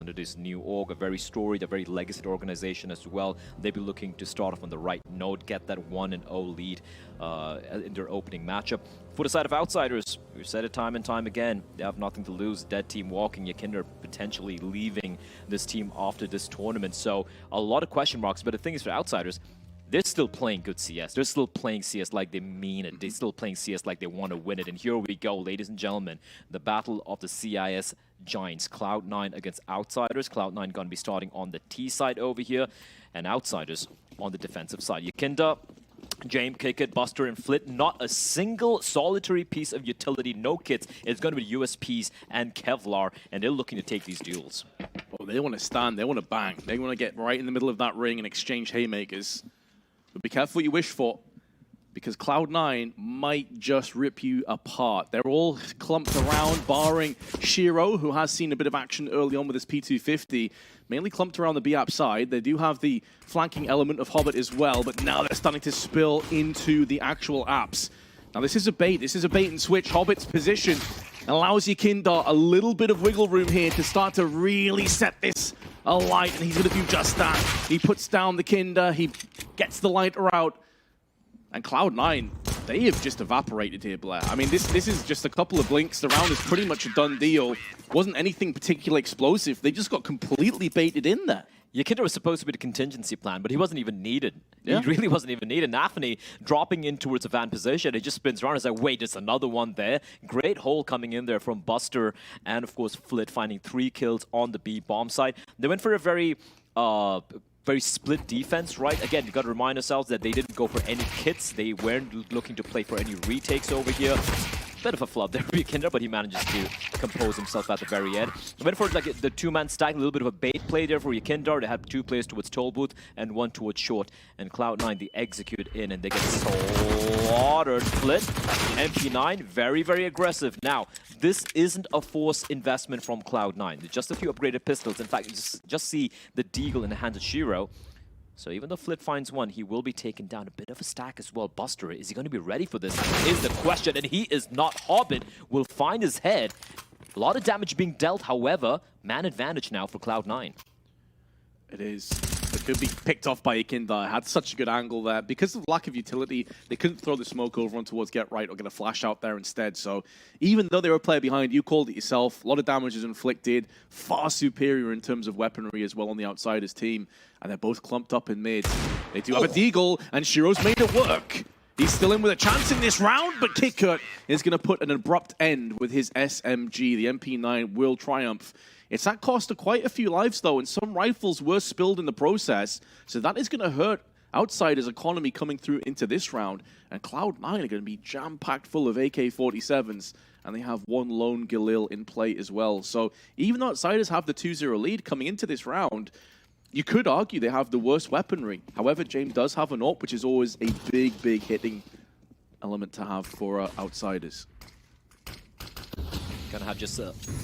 under this new org, a very storied, a very legacy organization as well. They'll be looking to start off on the right note, get that 1-0 lead in their opening matchup. For the side of Outsiders, we've said it time and time again, they have nothing to lose. Dead team walking, Yakinder potentially leaving this team after this tournament. So a lot of question marks, but the thing is for Outsiders, they're still playing good CS. They're still playing CS like they mean it. They're still playing CS like they want to win it. And here we go, ladies and gentlemen. The battle of the CIS Giants. Cloud9 against Outsiders. Cloud9 going to be starting on the T side over here. And Outsiders on the defensive side. Yakinda, James, Kickit, Buster, and Flit. Not a single solitary piece of utility. No kits. It's going to be USPs and Kevlar. And they're looking to take these duels. Well, they want to stand. They want to bang. They want to get right in the middle of that ring and exchange haymakers. But be careful what you wish for, because Cloud9 might just rip you apart. They're all clumped around, barring Shiro, who has seen a bit of action early on with his P250. Mainly clumped around the B-App side. They do have the flanking element of Hobbit as well, but now they're starting to spill into the actual apps. Now this is a bait. This is a bait and switch. Hobbit's position allows Yakinder a little bit of wiggle room here to start to really set this alight, and he's going to do just that. He puts down the Kinder, he gets the lighter out, and Cloud9, they have just evaporated here, Blair. I mean, this is just a couple of blinks. The round is pretty much a done deal. Wasn't anything particularly explosive. They just got completely baited in there. Yakinder was supposed to be the contingency plan, but he wasn't even needed. Yeah. He really wasn't even needed. Nafany dropping in towards a van position. It just spins around. It's like, wait, there's another one there. Great hole coming in there from Buster and, of course, Flit finding 3 kills on the B bomb side. They went for a very split defense, right? Again, you got to remind ourselves that they didn't go for any kits. They weren't looking to play for any retakes over here. Bit of a flub there for Yakinder, but he manages to compose himself at the very end. Went for like the 2-man stack, a little bit of a bait play there for Yakinder. They had 2 players towards Toll Booth and 1 towards Short. And Cloud9, they execute in and they get slaughtered. Flit, MP9, very, very aggressive. Now, this isn't a forced investment from Cloud9. There's just a few upgraded pistols. In fact, you just see the Deagle in the hands of Shiro. So even though Flit finds 1, he will be taking down a bit of a stack as well. Buster, is he going to be ready for this? Is the question, and he is not. Hobbit will find his head. A lot of damage being dealt, however, man advantage now for Cloud9. It is. It could be picked off by Yakinder. Had such a good angle there. Because of lack of utility, they couldn't throw the smoke over on towards Get Right or get a flash out there instead. So even though they were a player behind, you called it yourself. A lot of damage is inflicted. Far superior in terms of weaponry as well on the Outsiders team. And they're both clumped up in mid. They do have a Deagle, and Shiro's made it work. He's still in with a chance in this round, but Kickert is going to put an abrupt end with his SMG. The MP9 will triumph. It's at cost of quite a few lives, though, and some rifles were spilled in the process. So that is going to hurt Outsiders' economy coming through into this round. And Cloud9 are going to be jam-packed full of AK-47s. And they have 1 lone Galil in play as well. So even though Outsiders have the 2-0 lead coming into this round, you could argue they have the worst weaponry. However, James does have an AWP, which is always a big, big hitting element to have for Outsiders. Gonna have just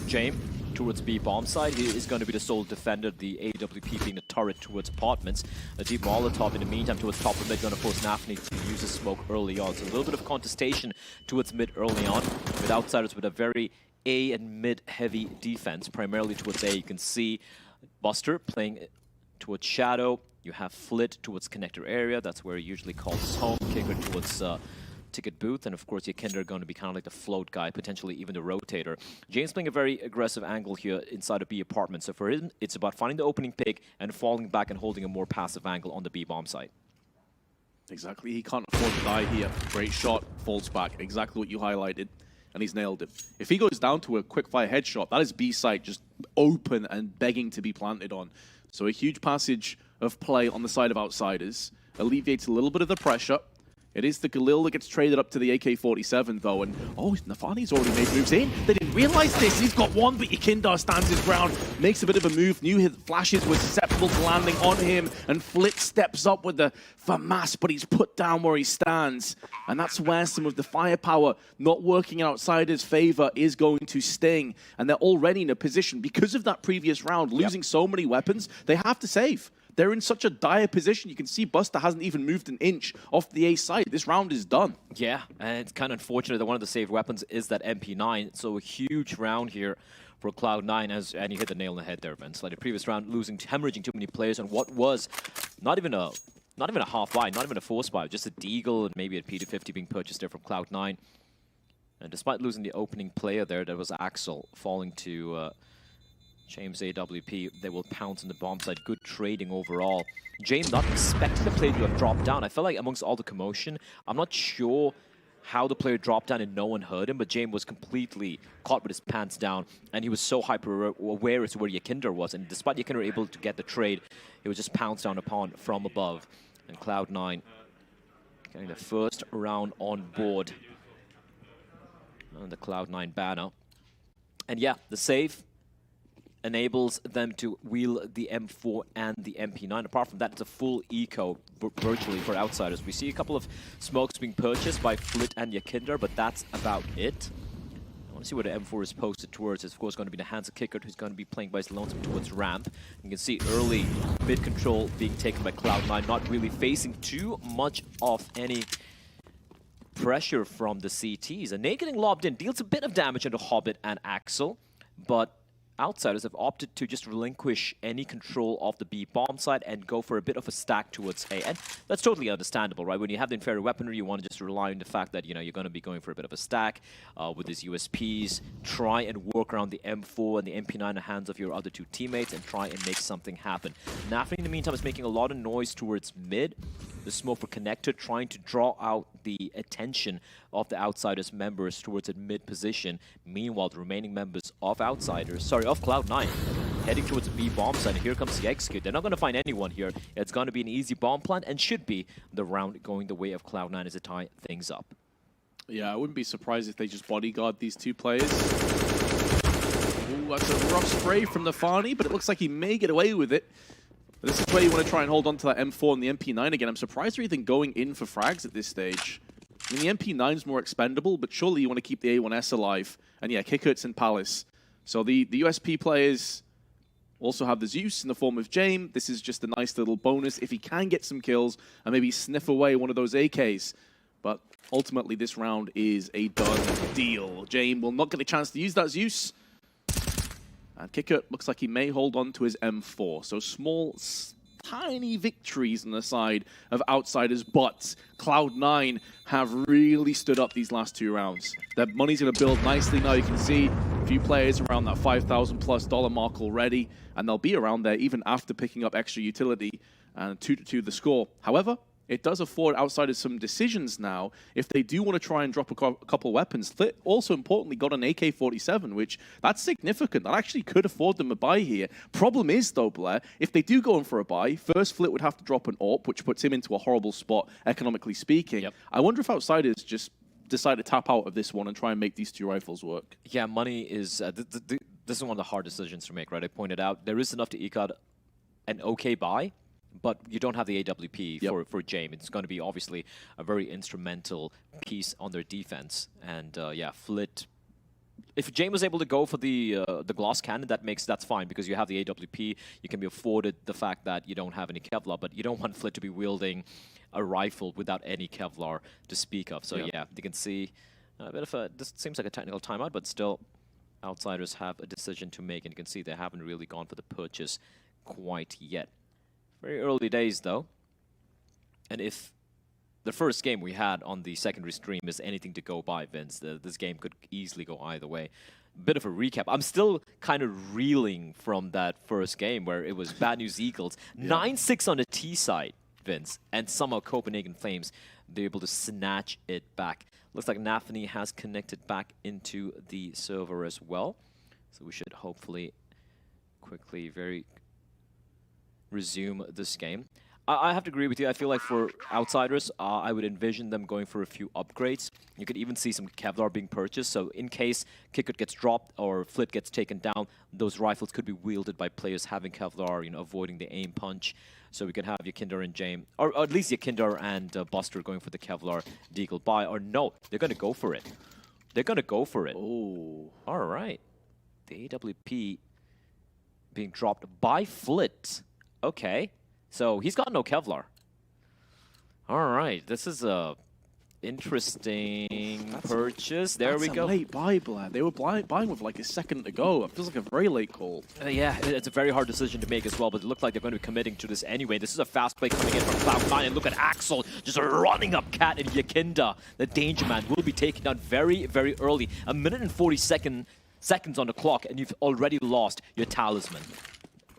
James towards B bomb side. He is going to be the sole defender, the AWP being the turret towards apartments. A deep Molotov in the meantime towards top of mid, going to force Nafany to use his smoke early on. So a little bit of contestation towards mid early on, with Outsiders with a very A and mid heavy defense, primarily towards A. You can see Buster playing towards Shadow. You have Flit towards connector area. That's where he usually calls home. Kicker towards ticket booth, and of course Yakinder going to be kind of like the float guy, potentially even the rotator. James playing a very aggressive angle here inside of B apartment. So for him, it's about finding the opening pick and falling back and holding a more passive angle on the B bomb site. Exactly. He can't afford to die here. Great shot, falls back. Exactly what you highlighted. And he's nailed it. If he goes down to a quick fire headshot, that is B site just open and begging to be planted on. So a huge passage of play on the side of Outsiders. Alleviates a little bit of the pressure. It is the Galil that gets traded up to the AK-47, though, and oh, Nafany's already made moves in. They didn't realize this. He's got 1, but Yakinder stands his ground, makes a bit of a move. Knew his flashes were susceptible to landing on him, and Flit steps up with the FAMAS, but he's put down where he stands. And that's where some of the firepower not working in Outsiders' favor is going to sting. And they're already in a position, because of that previous round, losing so many weapons, they have to save. They're in such a dire position. You can see Buster hasn't even moved an inch off the A side. This round is done. Yeah, and it's kind of unfortunate that one of the saved weapons is that MP9. So a huge round here for Cloud9, and you hit the nail on the head there, Vince. Like the previous round, hemorrhaging too many players on what was not even a half buy, not even a force buy, just a deagle and maybe a P250 being purchased there from Cloud9. And despite losing the opening player there, that was Axel, falling to James AWP, they will pounce on the bomb side. Good trading overall. James not expecting the player to have dropped down. I felt like amongst all the commotion, I'm not sure how the player dropped down and no one heard him, but James was completely caught with his pants down, and he was so hyper-aware as to where Yakinder was, and despite Yakinder able to get the trade, he was just pounced down upon from above. And Cloud9 getting the first round on board on the Cloud9 banner. And yeah, the save enables them to wheel the M4 and the MP9. Apart from that, it's a full eco virtually for Outsiders. We see a couple of smokes being purchased by Flit and Yakinder, but that's about it. I want to see where the M4 is posted towards. It's of course going to be the hands of Kickert, who's going to be playing by his lonesome towards ramp. You can see early mid control being taken by Cloud9, not really facing too much of any pressure from the CTs. A Nade getting lobbed in deals a bit of damage into Hobbit and Axel, but Outsiders have opted to just relinquish any control of the B bomb side and go for a bit of a stack towards A. And that's totally understandable, right? When you have the inferior weaponry, you want to just rely on the fact that, you know, you're going to be going for a bit of a stack with these USPs, try and work around the M4 and the MP9 in the hands of your other two teammates and try and make something happen. Nafny, in the meantime, is making a lot of noise towards mid. The smoke for Connector, trying to draw out the attention of the Outsiders members towards a mid position. Meanwhile, the remaining members of of Cloud9, heading towards the B bomb site. And here comes the execute. They're not going to find anyone here. It's going to be an easy bomb plant and should be the round going the way of Cloud9 as they tie things up. Yeah, I wouldn't be surprised if they just bodyguard these two players. Ooh, that's a rough spray from the Farney, but it looks like he may get away with it. This is where you want to try and hold on to that M4 and the MP9 again. I'm surprised they're even going in for frags at this stage. I mean, the MP9's more expendable, but surely you want to keep the A1S alive. And yeah, Kickert's in Palace. So the USP players also have the Zeus in the form of James. This is just a nice little bonus if he can get some kills and maybe sniff away one of those AKs. But ultimately, this round is a done deal. James will not get a chance to use that Zeus. And Kickert looks like he may hold on to his M4. So small, tiny victories on the side of Outsiders, but Cloud9 have really stood up these last two rounds. Their money's going to build nicely now. You can see a few players around that $5,000+ mark already, and they'll be around there even after picking up extra utility and 2-2 the score. However, it does afford Outsiders some decisions now if they do want to try and drop a couple weapons. Flit also importantly got an AK-47, which that's significant. That actually could afford them a buy here. Problem is though, Blair, if they do go in for a buy, first Flit would have to drop an AWP, which puts him into a horrible spot, economically speaking. Yep. I wonder if Outsiders just decide to tap out of this one and try and make these two rifles work. Yeah, money is... this is one of the hard decisions to make, right? I pointed out there is enough to eke out an okay buy, but you don't have the AWP for James. It's going to be obviously a very instrumental piece on their defense. And yeah, Flit. If James was able to go for the glass cannon, that's fine because you have the AWP. You can be afforded the fact that you don't have any Kevlar, but you don't want Flit to be wielding a rifle without any Kevlar to speak of. So yeah, you can see a bit of a. This seems like a technical timeout, but still, Outsiders have a decision to make, and you can see they haven't really gone for the purchase quite yet. Very early days, though. And if the first game we had on the secondary stream is anything to go by, Vince, this game could easily go either way. Bit of a recap. I'm still kind of reeling from that first game where it was Bad News Eagles. 9-6 on the T side, Vince. And somehow Copenhagen Flames, they're able to snatch it back. Looks like Nafny has connected back into the server as well. So we should hopefully quickly, resume this game. I have to agree with you. I feel like for Outsiders, I would envision them going for a few upgrades. You could even see some Kevlar being purchased. So in case Kickert gets dropped or Flit gets taken down, those rifles could be wielded by players having Kevlar, you know, avoiding the aim punch. So we could have Yakinder and James, or at least Yakinder and Buster going for the Kevlar deagle buy. Or no, they're going to go for it. They're going to go for it. Oh. All right. The AWP being dropped by Flit. Okay, so he's got no Kevlar. All right, this is a Interesting purchase. There we go. That's a late buy, Blair. They were buying with like a second to go. It feels like a very late call. Yeah, it's a very hard decision to make as well, but it looked like they're going to be committing to this anyway. This is a fast play coming in from Cloud9, and look at Axel just running up Cat and Yakinda. The Danger Man will be taken down very, very early. 1 minute and 40 seconds on the clock, and you've already lost your talisman.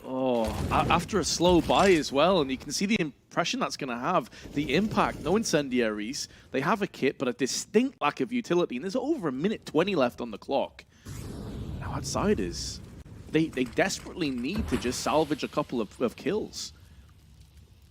Oh, after a slow buy as well, and you can see the impression that's going to have, the impact. No incendiaries. They have a kit, but a distinct lack of utility, and there's over 1 minute 20 left on the clock. Now, Outsiders, they desperately need to just salvage a couple of kills.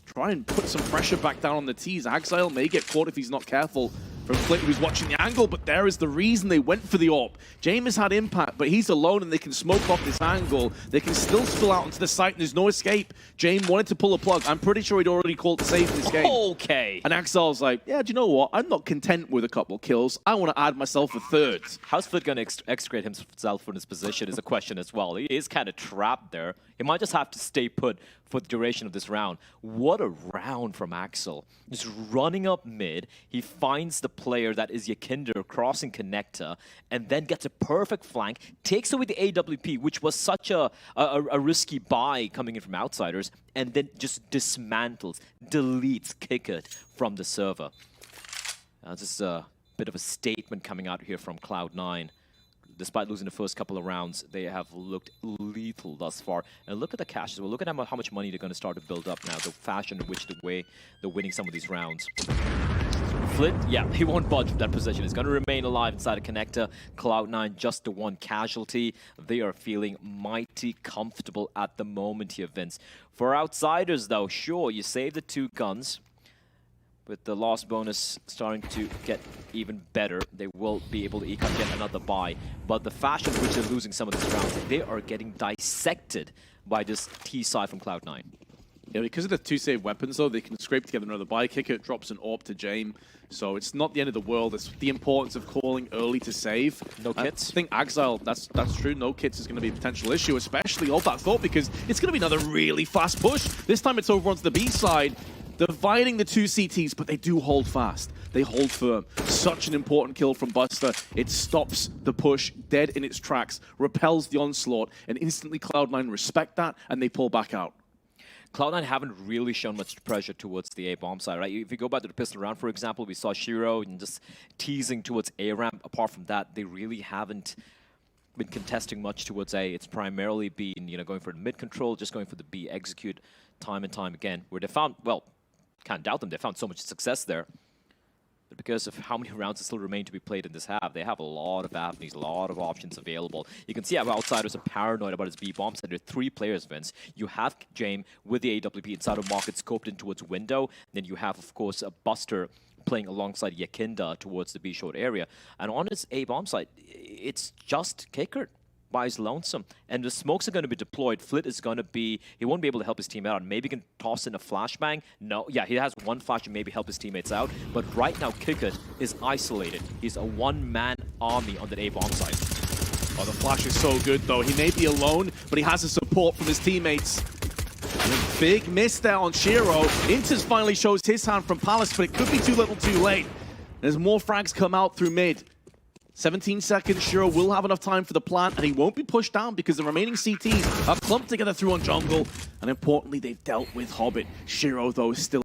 Try and put some pressure back down on the T's. Axile may get caught if he's not careful from Flit, who's watching the angle, but there is the reason they went for the AWP. James has had impact, but he's alone and they can smoke off this angle. They can still spill out onto the site and there's no escape. James wanted to pull a plug. I'm pretty sure he'd already called the save in this game. Okay. And Axile's like, yeah, do you know what? I'm not content with a couple kills. I want to add myself a third. How's Flit going to extricate himself from his position is a question as well. He is kind of trapped there. He might just have to stay put for the duration of this round. What a round from Axel. Just running up mid. He finds the player that is Yakinda crossing connector and then gets a perfect flank, takes away the AWP, which was such a risky buy coming in from Outsiders, and then just dismantles, deletes Kickert from the server. This is a bit of a statement coming out here from Cloud9. Despite losing the first couple of rounds, they have looked lethal thus far. And look at the cash as well. Look at how much money they're going to start to build up now, the fashion in which they're winning some of these rounds. Flit, yeah, he won't budge from that position. He's going to remain alive inside a connector. Cloud9, just the one casualty. They are feeling mighty comfortable at the moment here, Vince. For Outsiders, though, sure, you save the 2 guns. With the loss bonus starting to get even better, they will be able to eke out yet another buy. But the fashion in which they're losing some of these rounds, they are getting dissected by this T side from Cloud9. Yeah, because of the 2 save weapons, though, they can scrape together another buy. Kicker drops an AWP to James, so it's not the end of the world. It's the importance of calling early to save. No kits. I think Axile, that's true. No kits is going to be a potential issue, especially of that thought, because it's going to be another really fast push. This time it's over onto the B side. Dividing the 2 CTs, but they do hold fast. They hold firm. Such an important kill from Buster. It stops the push dead in its tracks, repels the onslaught, and instantly Cloud9 respect that, and they pull back out. Cloud9 haven't really shown much pressure towards the A bomb side, right? If you go back to the pistol round, for example, we saw Shiro and just teasing towards A ramp. Apart from that, they really haven't been contesting much towards A. It's primarily been, going for the mid control, just going for the B execute time and time again, where they found, well, can't doubt them, they found so much success there. But because of how many rounds still remain to be played in this half, they have a lot of avenues, a lot of options available. You can see how Outsiders are paranoid about his B bombs. There are 3 players, Vince. You have James with the AWP inside of market scoped in towards window. Then you have, of course, a Buster playing alongside Yakinda towards the B short area. And on his A bomb side, it's just Kickert by his lonesome. And the smokes are going to be deployed. Flit is going to be, he won't be able to help his team out. Maybe he can toss in a flashbang. No, yeah, he has 1 flash to maybe help his teammates out. But right now, Kickert is isolated. He's a 1-man army on the A bomb side. Oh, the flash is so good, though. He may be alone, but he has the support from his teammates. And a big miss there on Shiro. Inters finally shows his hand from Palace, but it could be too little too late. There's more frags come out through mid. 17 seconds, Shiro will have enough time for the plant, and he won't be pushed down because the remaining CTs are clumped together through on jungle. And importantly, they've dealt with Hobbit. Shiro, though, is still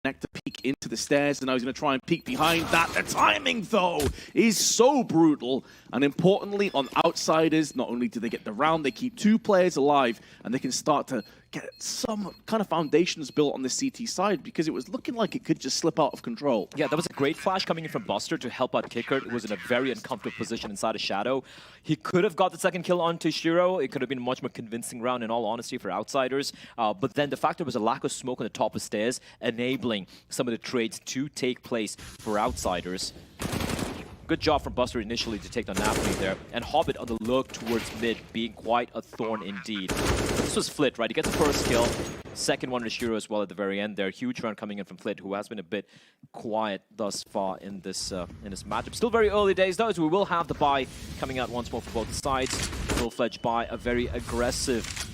to peek into the stairs, and now he's going to try and peek behind that. The timing, though, is so brutal. And importantly, on Outsiders, not only do they get the round, they keep 2 players alive, and they can start to get some kind of foundations built on the CT side, because it was looking like it could just slip out of control. Yeah, that was a great flash coming in from Buster to help out Kickert. It was in a very uncomfortable position inside a shadow. He could have got the second kill onto Shiro. It could have been a much more convincing round, in all honesty, for Outsiders. But then the fact there was a lack of smoke on the top of stairs, enabling some of the trades to take place for Outsiders. Good job from Buster initially to take down Napoli there. And Hobbit on the lurk towards mid, being quite a thorn indeed. But this was Flit, right? He gets the first kill. Second one to Shiro as well at the very end there. Huge round coming in from Flit, who has been a bit quiet thus far in this matchup. Still very early days, though, as we will have the buy coming out once more for both sides. Full-fledged buy, a very aggressive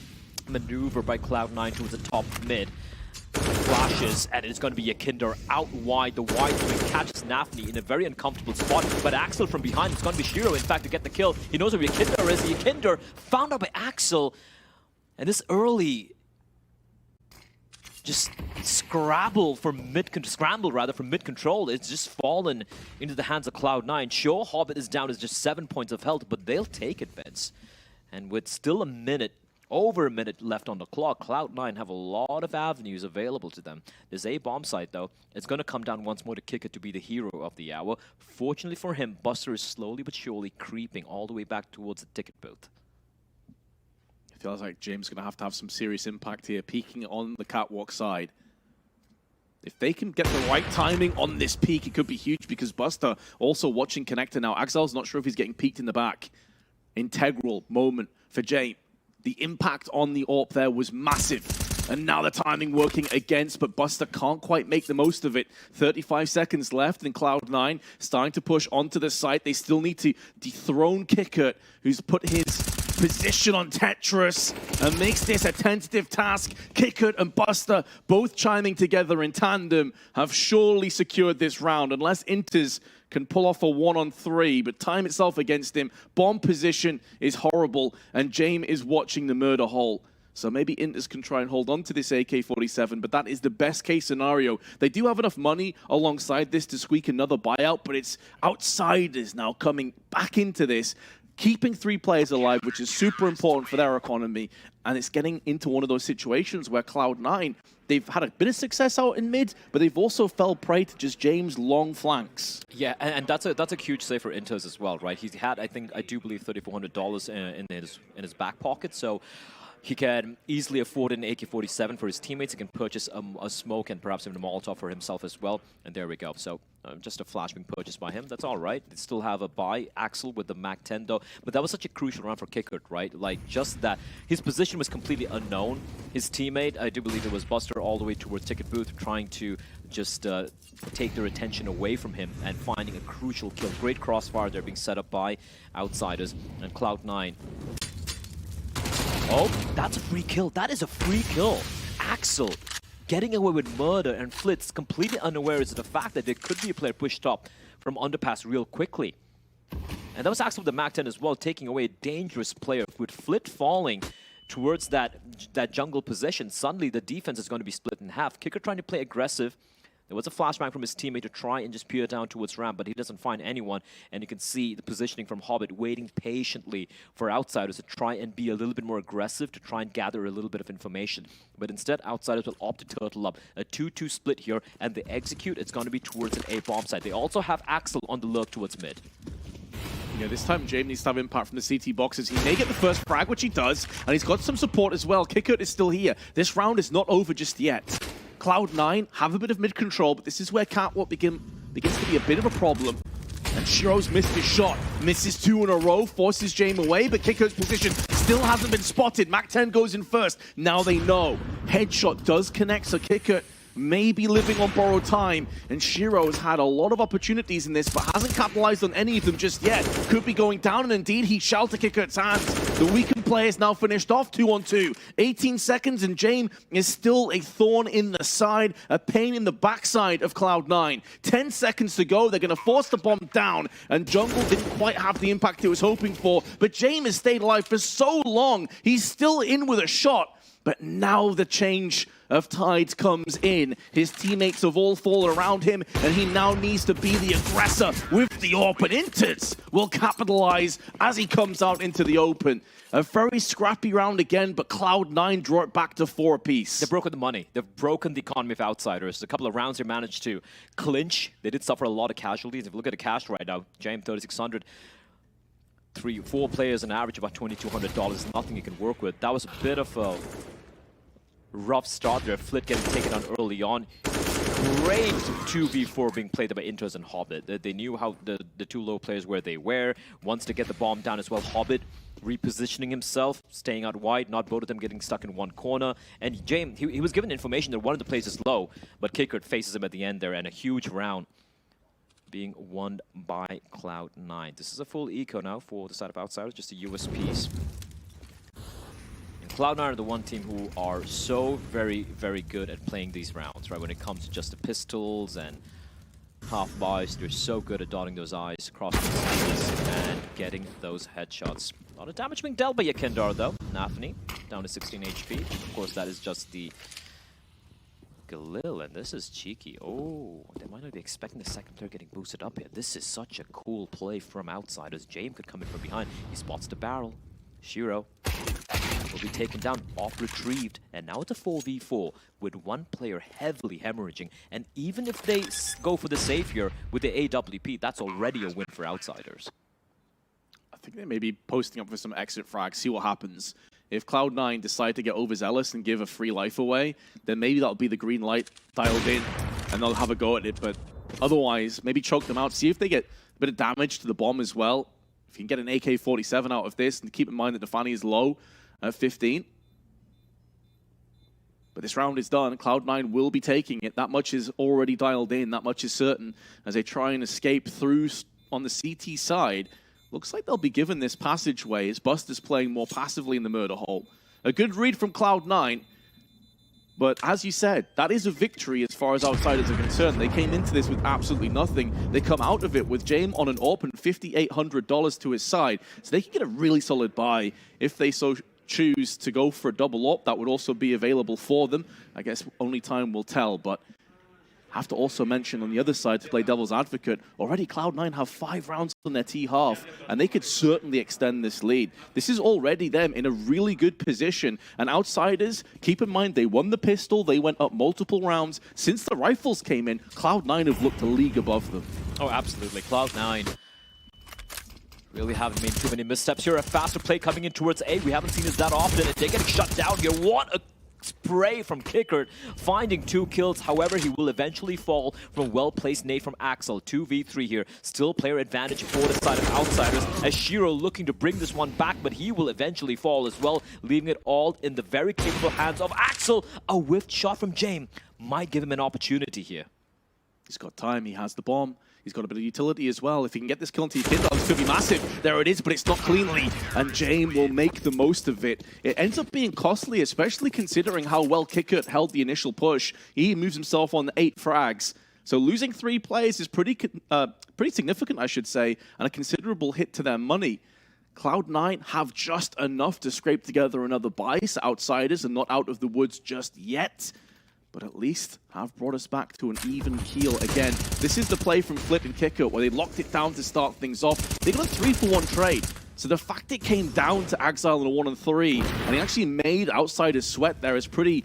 maneuver by Cloud9 towards the top mid. flashes, and it's going to be Yakinder out wide. The wide swing catches Nafni in a very uncomfortable spot, but Axel from behind, it's going to be Shiro, in fact, to get the kill. He knows where Yakinder is. Yakinder found out by Axel, and this early just scramble from mid-control. It's just fallen into the hands of Cloud9. Sure, Hobbit is down to just 7 points of health, but they'll take it, Vince. And with still over a minute left on the clock, Cloud9 have a lot of avenues available to them. There's a bomb site, though. It's going to come down once more to Kicker to be the hero of the hour. Fortunately for him, Buster is slowly but surely creeping all the way back towards the ticket booth. Feels like James is going to have some serious impact here, peeking on the catwalk side. If they can get the right timing on this peak, it could be huge, because Buster also watching Connector now. Axel's not sure if he's getting peeked in the back. Integral moment for James. The impact on the AWP there was massive. And now the timing working against, but Buster can't quite make the most of it. 35 seconds left, and Cloud9 starting to push onto the site. They still need to dethrone Kickert, who's put his position on Tetris and makes this a tentative task. Kickert and Buster, both chiming together in tandem, have surely secured this round, unless Inters can pull off a 1-on-3, but time itself against him. Bomb position is horrible, and James is watching the murder hole. So maybe Inters can try and hold on to this AK-47, but that is the best case scenario. They do have enough money alongside this to squeak another buyout, but it's outsiders now coming back into this, keeping 3 players alive, which is super important for their economy. And it's getting into one of those situations where Cloud9, they've had a bit of success out in mid, but they've also fell prey to just James' long flanks. Yeah, and that's a huge save for Inters as well, right? He's had, I do believe, $3,400 in his back pocket, so he can easily afford an AK-47 for his teammates. He can purchase a smoke and perhaps even a Molotov for himself as well. And there we go. So just a flash being purchased by him. That's all right. They still have a buy. Axel with the MAC-10 though. But that was such a crucial round for Kickert, right? Like just that. His position was completely unknown. His teammate, I do believe it was Buster, all the way towards ticket booth, trying to just take their attention away from him and finding a crucial kill. Great crossfire there being set up by outsiders. And Cloud9. Oh, that's a free kill. That is a free kill. Axel getting away with murder, and Flitz completely unaware of the fact that there could be a player pushed up from underpass real quickly. And that was Axel with the MAC-10 as well, taking away a dangerous player. With Flit falling towards that jungle position, suddenly the defense is going to be split in half. Kicker trying to play aggressive. There was a flashbang from his teammate to try and just peer down towards ramp, but he doesn't find anyone. And you can see the positioning from Hobbit waiting patiently for outsiders to try and be a little bit more aggressive, to try and gather a little bit of information. But instead, outsiders will opt to turtle up. A 2-2 split here, and they execute. It's going to be towards an A bomb site. They also have Axel on the lurk towards mid. Yeah, this time James needs to have impact from the CT boxes. He may get the first frag, which he does, and he's got some support as well. Kickert is still here. This round is not over just yet. Cloud9 have a bit of mid-control, but this is where Catwalk begins to be a bit of a problem. And Shiro's missed his shot. Misses 2 in a row, forces James away, but Kicker's position still hasn't been spotted. MAC-10 goes in first. Now they know. Headshot does connect, so Kicker may be living on borrowed time, and Shiro has had a lot of opportunities in this, but hasn't capitalized on any of them just yet. Could be going down, and indeed, he shall to Kicker's hands. The weakened player is now finished off 2-on-2. 18 seconds, and James is still a thorn in the side, a pain in the backside of Cloud9. 10 seconds to go. They're going to force the bomb down, and Jungle didn't quite have the impact he was hoping for, but James has stayed alive for so long. He's still in with a shot. But now the change of tides comes in. His teammates have all fallen around him, and he now needs to be the aggressor with the open. Inters will capitalize as he comes out into the open. A very scrappy round again, but Cloud9 draw it back to 4 apiece. They've broken the money. They've broken the economy of outsiders. A couple of rounds they managed to clinch. They did suffer a lot of casualties. If you look at the cash right now, James 3,600. 4 players on average about $2,200. Nothing you can work with. That was a bit of a rough start there. Flit getting taken on early on. Great 2v4 being played by Inters and Hobbit. They knew how the 2 low players where they were. Wants to get the bomb down as well. Hobbit repositioning himself, staying out wide, not both of them getting stuck in one corner. And James, he was given information that one of the players is low, but Kickert faces him at the end there, and a huge round being won by Cloud9. This is a full eco now for the side of outsiders, just the USPs. And Cloud9 are the one team who are so very, very good at playing these rounds, right? When it comes to just the pistols and half-buys, they're so good at dotting those eyes across the screens and getting those headshots. A lot of damage being dealt by Yakindar, though. Nafni down to 16 HP. Of course, that is just the Galil, and this is cheeky. Oh, they might not be expecting the second player getting boosted up here. This is such a cool play from outsiders. James could come in from behind. He spots the barrel. Shiro will be taken down, off retrieved, and now it's a 4v4 with one player heavily hemorrhaging. And even if they go for the save here with the AWP, that's already a win for outsiders. I think they may be posting up for some exit frags, see what happens. If Cloud9 decide to get overzealous and give a free life away, then maybe that'll be the green light dialed in, and they'll have a go at it. But otherwise, maybe choke them out, see if they get a bit of damage to the bomb as well. If you can get an AK-47 out of this, and keep in mind that Defani is low at 15. But this round is done. Cloud9 will be taking it. That much is already dialed in. That much is certain as they try and escape through on the CT side. Looks like they'll be given this passageway as Buster's playing more passively in the murder hole. A good read from Cloud9. But as you said, that is a victory as far as outsiders are concerned. They came into this with absolutely nothing. They come out of it with James on an AWP and $5,800 to his side. So they can get a really solid buy if they so choose to go for a double AWP. That would also be available for them. I guess only time will tell, but have to also mention on the other side, to play devil's advocate, already Cloud9 have 5 rounds on their T-half, and they could certainly extend this lead. This is already them in a really good position, and outsiders, keep in mind, they won the pistol, they went up multiple rounds. Since the rifles came in, Cloud9 have looked a league above them. Oh, absolutely. Cloud9 really haven't made too many missteps here. A faster play coming in towards A. We haven't seen this that often, and they're getting shut down here. What a spray from Kickert, finding 2 kills. However, he will eventually fall from well-placed nade from Axel. 2v3 here. Still player advantage for the side of outsiders, as Shiro looking to bring this one back, but he will eventually fall as well, leaving it all in the very capable hands of Axel. A whiffed shot from James might give him an opportunity here. He's got time, he has the bomb. He's got a bit of utility as well. If he can get this kill onto Yakindar, this could be massive. There it is, but it's not cleanly. And James will make the most of it. It ends up being costly, especially considering how well Kickert held the initial push. He moves himself on 8 frags. So losing 3 players is pretty significant, I should say, and a considerable hit to their money. Cloud9 have just enough to scrape together another buy, so outsiders are not out of the woods just yet. But at least have brought us back to an even keel again. This is the play from Flip and Kickert where they locked it down to start things off. They got a 3-for-1 trade. So the fact it came down to Exile in a 1-on-3, and he actually made outsiders sweat there is pretty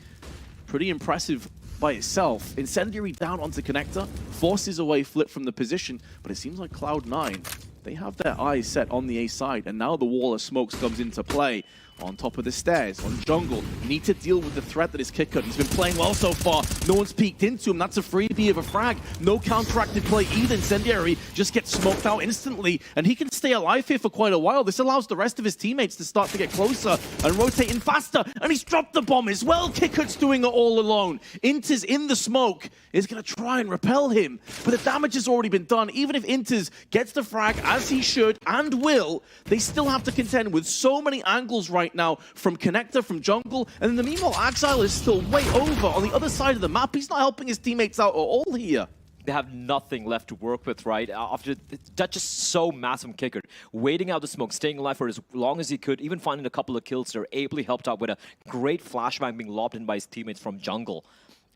impressive by itself. Incendiary down onto Connector, forces away Flip from the position, but it seems like Cloud9, they have their eyes set on the A side, and now the wall of smokes comes into play. On top of the stairs, on jungle, need to deal with the threat that is Kickert. He's been playing well so far. No one's peeked into him. That's a freebie of a frag. No counteracted play either. Incendiary just gets smoked out instantly, and he can stay alive here for quite a while. This allows the rest of his teammates to start to get closer and rotating faster, and he's dropped the bomb as well. Kickert's doing it all alone. Inters in the smoke is going to try and repel him, but the damage has already been done. Even if Inters gets the frag, as he should and will, they still have to contend with so many angles right now from Connector, from jungle, and in the meanwhile, Exile is still way over on the other side of the map. He's not helping his teammates out at all here. They have nothing left to work with, right? After that's just so massive Kickert. Waiting out the smoke, staying alive for as long as he could, even finding a couple of kills there, ably helped out with a great flashbang being lobbed in by his teammates from jungle.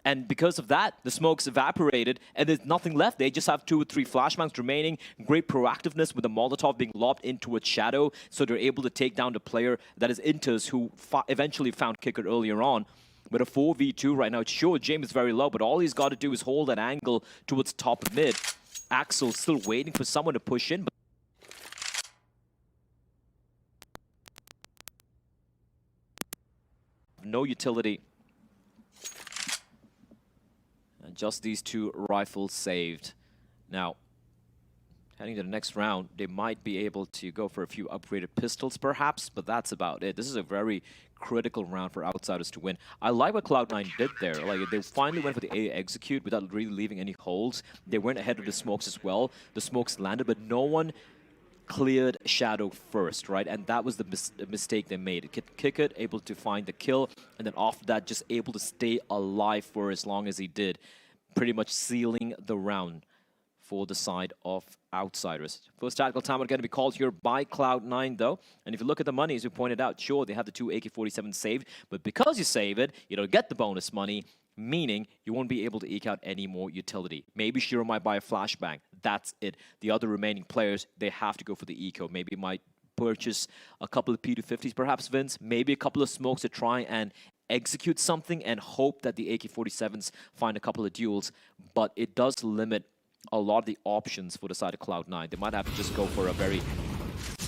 And because of that, the smoke's evaporated, and there's nothing left. They just have 2 or 3 flashbangs remaining. Great proactiveness with the Molotov being lobbed into its shadow, so they're able to take down the player that is Inters, who eventually found Kickert earlier on. But a 4v2 right now, it's sure James is very low, but all he's got to do is hold that angle towards top of mid. Axel still waiting for someone to push in, but no utility. And just these 2 rifles saved. Now, heading to the next round, they might be able to go for a few upgraded pistols perhaps, but that's about it. This is a very critical round for outsiders to win. I like what Cloud9 did there. Like, they finally went for the A execute without really leaving any holes. They went ahead of the smokes as well. The smokes landed, but no one cleared Shadow first, right? And that was the mistake they made. Kickert able to find the kill, and then after that, just able to stay alive for as long as he did, pretty much sealing the round for the side of Outsiders. First tactical timeout going to be called here by Cloud9, though. And if you look at the money, as we pointed out, sure, they have the 2 AK-47 saved, but because you save it, you don't get the bonus money, meaning you won't be able to eke out any more utility. Maybe Shiro might buy a flashbang. That's it. The other remaining players, they have to go for the eco. Maybe might purchase a couple of P250s, perhaps, Vince. Maybe a couple of smokes to try and execute something and hope that the AK-47s find a couple of duels. But it does limit a lot of the options for the side of Cloud9. They might have to just go for a very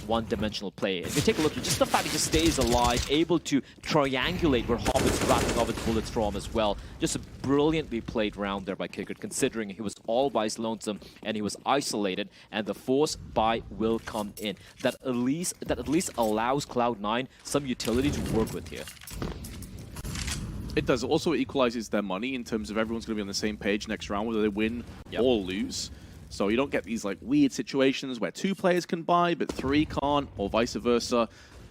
one-dimensional play. If you take a look, just the fact he just stays alive, able to triangulate where Hobbit's wrapping up his bullets from as well. Just a brilliantly played round there by Kickert, considering he was all by his lonesome and he was isolated, and the force buy will come in. That at least allows Cloud9 some utility to work with here. It does. It also equalizes their money in terms of everyone's going to be on the same page next round, whether they win or lose. So you don't get these like weird situations where 2 players can buy, but 3 can't, or vice versa.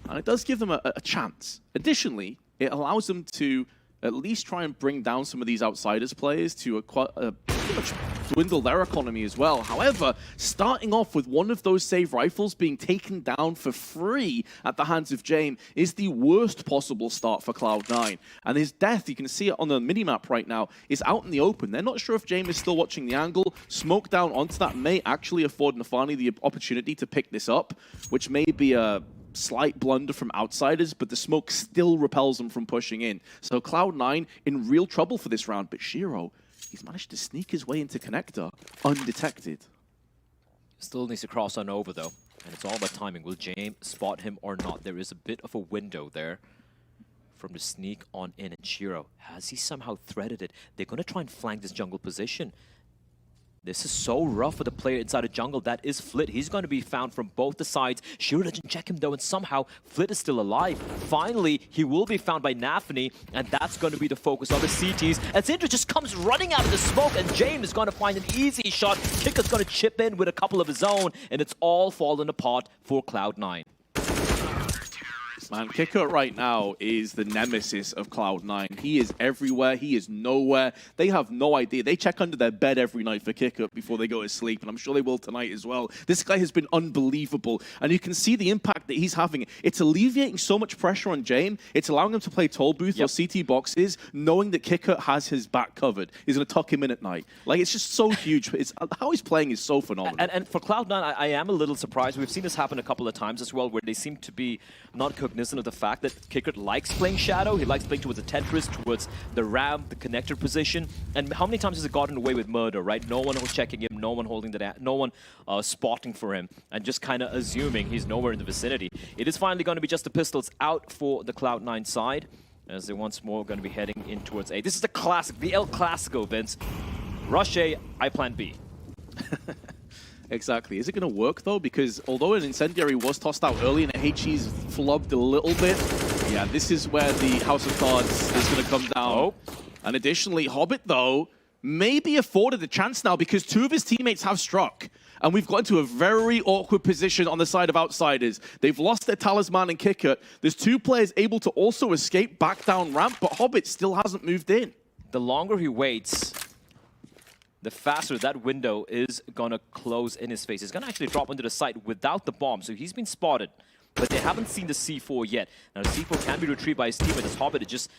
And it does give them a chance. Additionally, it allows them to at least try and bring down some of these Outsiders players to pretty much dwindle their economy as well. However, starting off with one of those save rifles being taken down for free at the hands of James is the worst possible start for Cloud9. And his death, you can see it on the minimap right now, is out in the open. They're not sure if James is still watching the angle. Smoke down onto that may actually afford Nafani the opportunity to pick this up, which may be a slight blunder from Outsiders, but the smoke still repels them from pushing in. So Cloud9 in real trouble for this round, but Shiro, he's managed to sneak his way into Connector undetected. Still needs to cross on over, though, and it's all about timing. Will James spot him or not? There is a bit of a window there from the sneak on in, and Shiro, has he somehow threaded it? They're going to try and flank this jungle position. This is so rough for the player inside the jungle. That is Flit. He's going to be found from both the sides. Shiro doesn't check him, though, and somehow Flit is still alive. Finally, he will be found by Nafany, and that's going to be the focus of the CTs. As Indra just comes running out of the smoke, and James is going to find an easy shot. Kicker's going to chip in with a couple of his own, and it's all fallen apart for Cloud9. Man, Kickert right now is the nemesis of Cloud9. He is everywhere. He is nowhere. They have no idea. They check under their bed every night for Kickert before they go to sleep, and I'm sure they will tonight as well. This guy has been unbelievable, and you can see the impact that he's having. It's alleviating so much pressure on James. It's allowing him to play toll booth or CT boxes, knowing that Kickert has his back covered. He's going to tuck him in at night. Like, it's just so huge. How he's playing is so phenomenal. And for Cloud9, I am a little surprised. We've seen this happen a couple of times as well, where they seem to be not cognizant of the fact that Kickert likes playing Shadow. He likes playing towards the Tetris, towards the ramp, the connector position. And how many times has it gotten away with murder, right? No one was checking him, no one holding the no one spotting for him, and just kind of assuming he's nowhere in the vicinity. It is finally going to be just the pistols out for the Cloud9 side, as they once more going to be heading in towards A. This is the classic, the El Clasico, Vince. Rush A, I plan B. Exactly. Is it going to work, though? Because although an incendiary was tossed out early and HE's flubbed a little bit, yeah, this is where the House of Cards is going to come down. Oh. And additionally, Hobbit, though, may be afforded a chance now because 2 of his teammates have struck. And we've got into a very awkward position on the side of Outsiders. They've lost their talisman and Kickert. There's 2 players able to also escape back down ramp, but Hobbit still hasn't moved in. The longer he waits, the faster that window is going to close in his face. He's going to actually drop into the site without the bomb, so he's been spotted. But they haven't seen the C4 yet. Now, the C4 can be retrieved by his teammate as Hobbit is just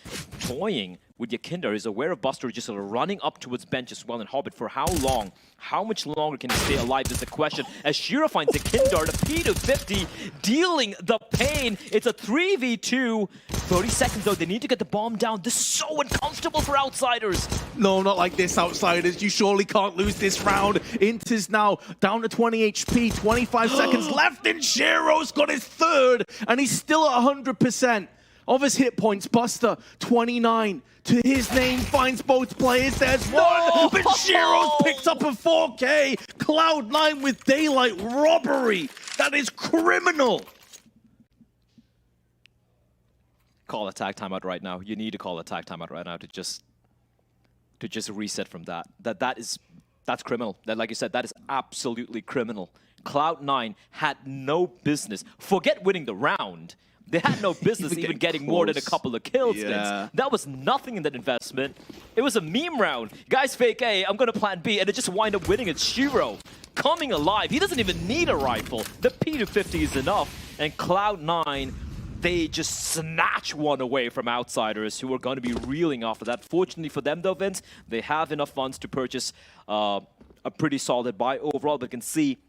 toying with Yakinder. He's aware of Buster just sort of running up towards bench as well. And Hobbit, for how long? How much longer can he stay alive is the question. As Shiro finds Yakinder, the P250 dealing the pain. It's a 3v2. 30 seconds, though. They need to get the bomb down. This is so uncomfortable for Outsiders. No, not like this, Outsiders. You surely can't lose this round. Int is now down to 20 HP, 25 seconds left, and Shiro's got his third, and he's still at 100% of his hit points. Buster, 29 to his name, finds both players. There's one, but Shiro's picked up a 4K. Cloud9 with daylight robbery. That is criminal. Call attack timeout right now. You need to call attack timeout right now to just reset from that. That's criminal. That, like you said, that is absolutely criminal. Cloud9 had no business. Forget winning the round. They had no business even getting more than a couple of kills, Vince. That was nothing in that investment. It was a meme round. Guys fake A, I'm going to plan B, and they just wind up winning. It's Shiro coming alive. He doesn't even need a rifle. The P250 is enough. And Cloud9, they just snatch one away from Outsiders, who are going to be reeling off of that. Fortunately for them, though, Vince, they have enough funds to purchase a pretty solid buy overall, but can see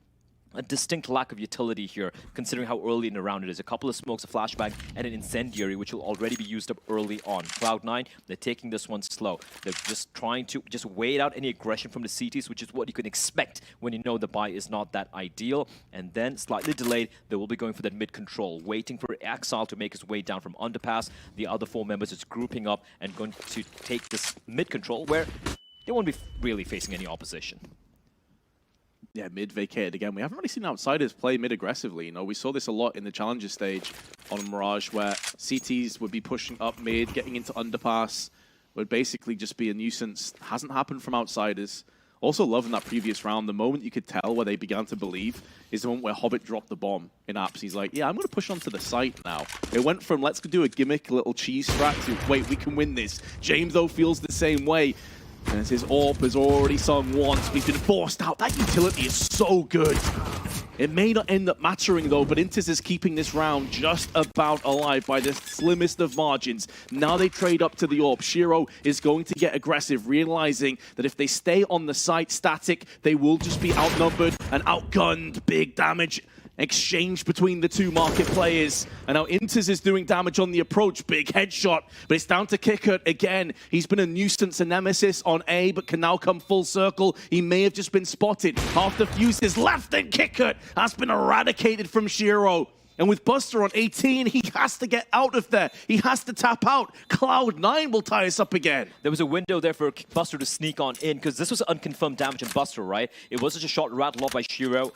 a distinct lack of utility here, considering how early in the round it is. A couple of smokes, a flashbang, and an incendiary, which will already be used up early on. Cloud9, they're taking this one slow. They're just trying to just wait out any aggression from the CTs, which is what you can expect when you know the buy is not that ideal. And then, slightly delayed, they will be going for that mid-control, waiting for Exile to make his way down from underpass. The other 4 members is grouping up and going to take this mid-control, where they won't be really facing any opposition. Yeah, mid vacated again. We haven't really seen Outsiders play mid aggressively. You know, we saw this a lot in the challenger stage on Mirage, where CTs would be pushing up mid, getting into underpass, would basically just be a nuisance. Hasn't happened from Outsiders. Also loving that previous round. The moment you could tell where they began to believe is the moment where Hobbit dropped the bomb in apps. He's like, yeah, I'm going to push onto the site now. It went from let's do a gimmick, a little cheese strat to wait, we can win this. James, though, feels the same way. And his AWP has already sung once, but he's been forced out. That utility is so good. It may not end up mattering, though, but Intis is keeping this round just about alive by the slimmest of margins. Now they trade up to the AWP. Shiro is going to get aggressive, realizing that if they stay on the site static, they will just be outnumbered and outgunned. Big damage exchange between the 2 market players. And now Intis is doing damage on the approach. Big headshot, but it's down to Kickert again. He's been a nuisance, a nemesis on A, but can now come full circle. He may have just been spotted. Half the fuse is left, and Kickert has been eradicated from Shiro. And with Buster on 18, he has to get out of there. He has to tap out. Cloud9 will tie us up again. There was a window there for Buster to sneak on in, because this was unconfirmed damage on Buster, right? It was just a shot rattled off by Shiro.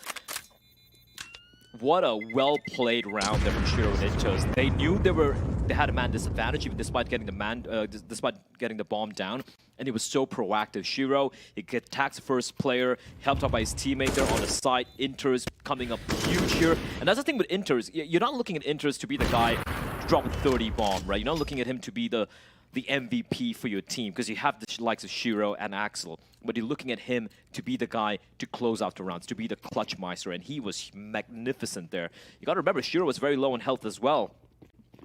What a well-played round there from Shiro and Intos. They knew they had a man disadvantage, even despite getting the bomb down, and he was so proactive. Shiro, he attacks the first player, helped out by his teammate there on the side. Inters coming up huge here, and that's the thing with Inters. You're not looking at Inters to be the guy to drop a 30 bomb, right? You're not looking at him to be the MVP for your team, because you have the likes of Shiro and Axel, but you're looking at him to be the guy to close out the rounds, to be the clutch meister, and he was magnificent there. You got to remember, Shiro was very low in health as well,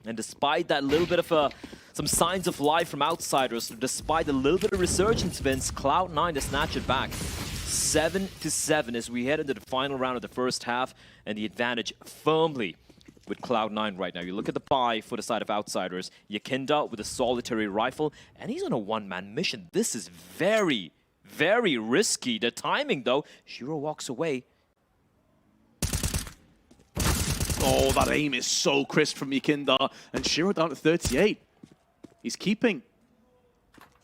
and despite that little bit of some signs of life from Outsiders, despite a little bit of resurgence, Vince, Cloud9 to snatch it back. 7-7 as we head into the final round of the first half, and the advantage firmly with Cloud9 right now. You look at the buy for the side of Outsiders. Yakinda with a solitary rifle, and he's on a one-man mission. This is very, very risky. The timing, though, Shiro walks away. Oh, that aim is so crisp from Yakinda, and Shiro down to 38. He's keeping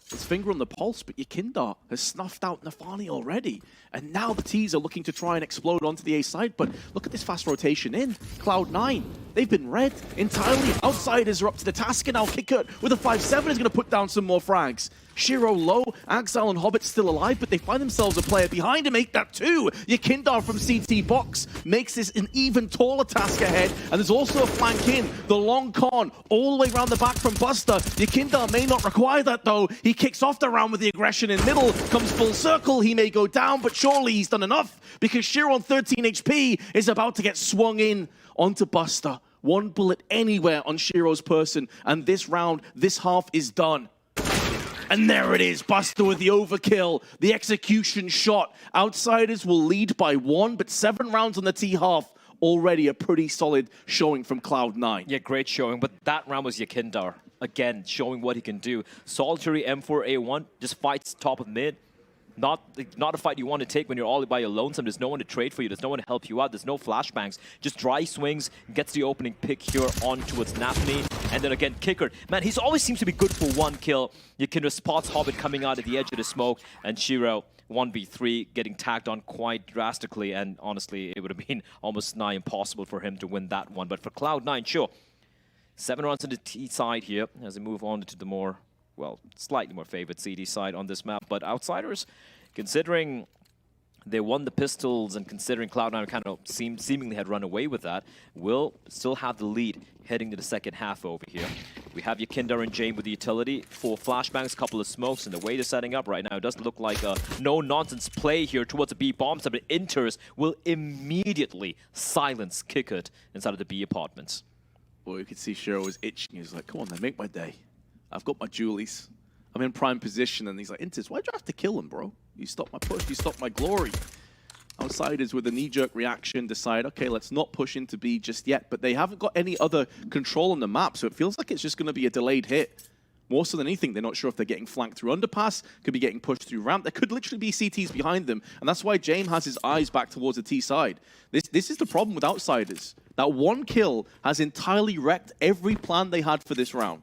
his finger on the pulse, but Yakinda has snuffed out Nafani already. And now the T's are looking to try and explode onto the A side, but look at this fast rotation in. Cloud9, they've been read entirely. Outsiders are up to the task, and now Kickert with a 5-7 is going to put down some more frags. Shiro low, Axel and Hobbit still alive, but they find themselves a player behind to make that 2. Yakinda from CT box makes this an even taller task ahead, and there's also a flank in. The long con all the way around the back from Buster. Yakinda may not require that, though. He kicks off the round with the aggression in middle, comes full circle. He may go down, but surely he's done enough, because Shiro on 13 HP is about to get swung in onto Buster. One bullet anywhere on Shiro's person, and this round, this half is done. And there it is, Buster with the overkill, the execution shot. Outsiders will lead by 1, but 7 rounds on the T half. Already a pretty solid showing from Cloud9. Yeah, great showing, but that round was Yakinda. Again, showing what he can do. Solitary M4A1 just fights top of mid. Not a fight you want to take when you're all by your lonesome. There's no one to trade for you. There's no one to help you out. There's no flashbangs. Just dry swings. Gets the opening pick here on towards Nafani. And then again, Kickert. Man, he always seems to be good for 1 kill. Yakinda spots Hobbit coming out at the edge of the smoke. And Shiro, 1v3, getting tagged on quite drastically. And honestly, it would have been almost nigh impossible for him to win that one. But for Cloud9, sure. 7 rounds on the T side here as we move on to the more, well, slightly more favored CD side on this map. But Outsiders, considering They won the pistols, and considering Cloud9 kind of seemingly had run away with that, will still have the lead heading to the second half over here. We have Yakindar and Jane with the utility, 4 flashbangs, couple of smokes, and the way they're setting up right now, it doesn't look like a no-nonsense play here towards a B bomb site, but Inters will immediately silence Kickert inside of the B apartments. Well, you could see Shiro was itching. He was like, come on, then, make my day. I've got my Julies. I'm in prime position, and he's like, Inters, why'd you have to kill him, bro? You stopped my push, you stopped my glory. Outsiders with a knee-jerk reaction decide, okay, let's not push into B just yet, but they haven't got any other control on the map, so it feels like it's just going to be a delayed hit. More so than anything, they're not sure if they're getting flanked through underpass, could be getting pushed through ramp. There could literally be CTs behind them, and that's why James has his eyes back towards the T side. This is the problem with Outsiders. That one kill has entirely wrecked every plan they had for this round.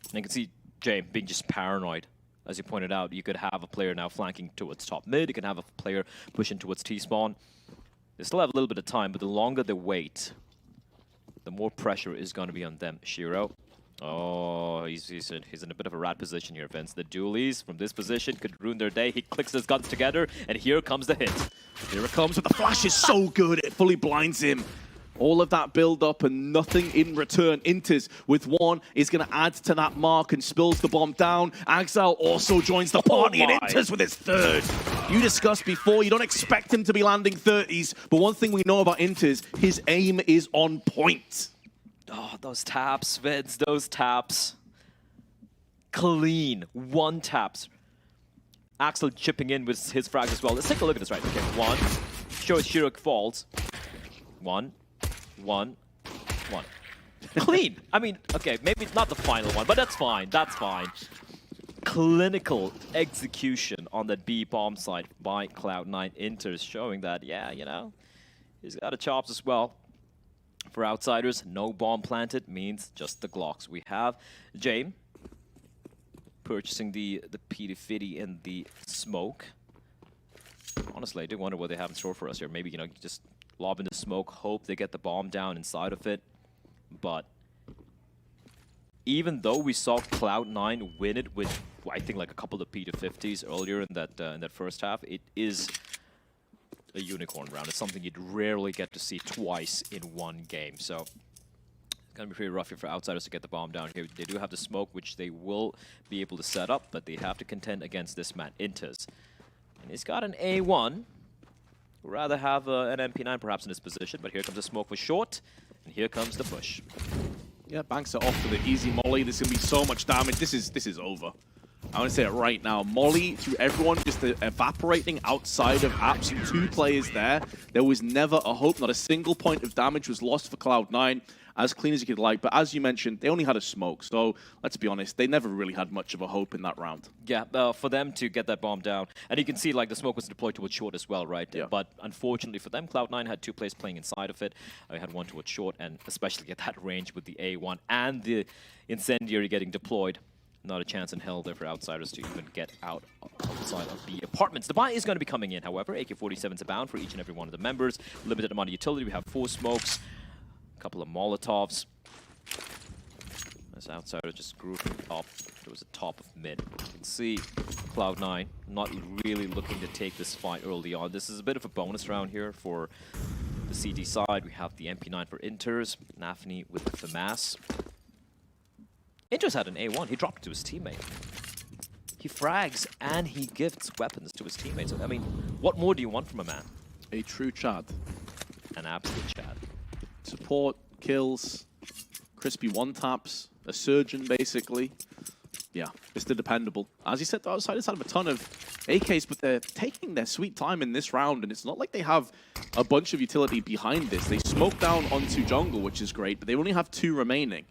And you can see James being just paranoid. As you pointed out, you could have a player now flanking towards top mid, you can have a player pushing towards T-spawn. They still have a little bit of time, but the longer they wait, the more pressure is going to be on them. Shiro. Oh, he's in a bit of a rat position here, Vince. The dualies from this position could ruin their day. He clicks his guns together, and here comes the hit. Here it comes, but the flash is so good, it fully blinds him. All of that build-up and nothing in return. Inters with 1 is going to add to that mark and spills the bomb down. Axel also joins the party, and Inters with his 3rd. You discussed before, you don't expect him to be landing 30s, but one thing we know about Inters, his aim is on point. Oh, those taps, Vince, those taps. Clean, 1 taps. Axel chipping in with his frags as well. Let's take a look at this right. Okay, 1. Shows Shiro falls. 1. 1. Clean. I mean, okay, maybe not the final one, but that's fine. That's fine. Clinical execution on that B bomb site by Cloud9 Inters, showing that, yeah, you know, he's got a chops as well. For Outsiders, no bomb planted means just the Glocks. We have Jame purchasing the P250 and the smoke. Honestly, I do wonder what they have in store for us here. Maybe, you know, just lob in the smoke, hope they get the bomb down inside of it. But even though we saw Cloud9 win it with, I think, like a couple of P250s earlier in that first half, it is a unicorn round. It's something you'd rarely get to see twice in one game. So it's going to be pretty rough here for Outsiders to get the bomb down here. They do have the smoke, which they will be able to set up, but they have to contend against this man, Inters. And he's got an A1. Would rather have an MP9 perhaps in this position, but here comes the smoke for short, and here comes the push. Yeah, banks it off for the easy molly. There's going to be so much damage. This is over. I want to say it right now. Molly to everyone, just evaporating outside of apps. 2 players there. There was never a hope. Not a single point of damage was lost for Cloud9. As clean as you could like. But as you mentioned, they only had a smoke. So let's be honest, they never really had much of a hope in that round. Yeah, for them to get that bomb down. And you can see like the smoke was deployed towards short as well, right? Yeah. But unfortunately for them, Cloud9 had 2 players playing inside of it. They had 1 towards short, and especially at that range with the A1 and the incendiary getting deployed. Not a chance in hell there for Outsiders to even get outside of the apartments. The buy is going to be coming in, however. AK-47s abound for each and every one of the members. Limited amount of utility. We have 4 smokes, a couple of Molotovs. As Outsiders just grouping up towards the top of mid. You can see Cloud9 not really looking to take this fight early on. This is a bit of a bonus round here for the CT side. We have the MP9 for Inters, Nafni with the FAMAS. Inters had an A1, he dropped it to his teammate. He frags and he gifts weapons to his teammates. I mean, what more do you want from a man? A true Chad. An absolute Chad. Support, kills, crispy 1-taps, a surgeon basically. Yeah, Mr. Dependable. As you said, the Outsiders have a ton of AKs, but they're taking their sweet time in this round, and it's not like they have a bunch of utility behind this. They smoke down onto jungle, which is great, but they only have 2 remaining.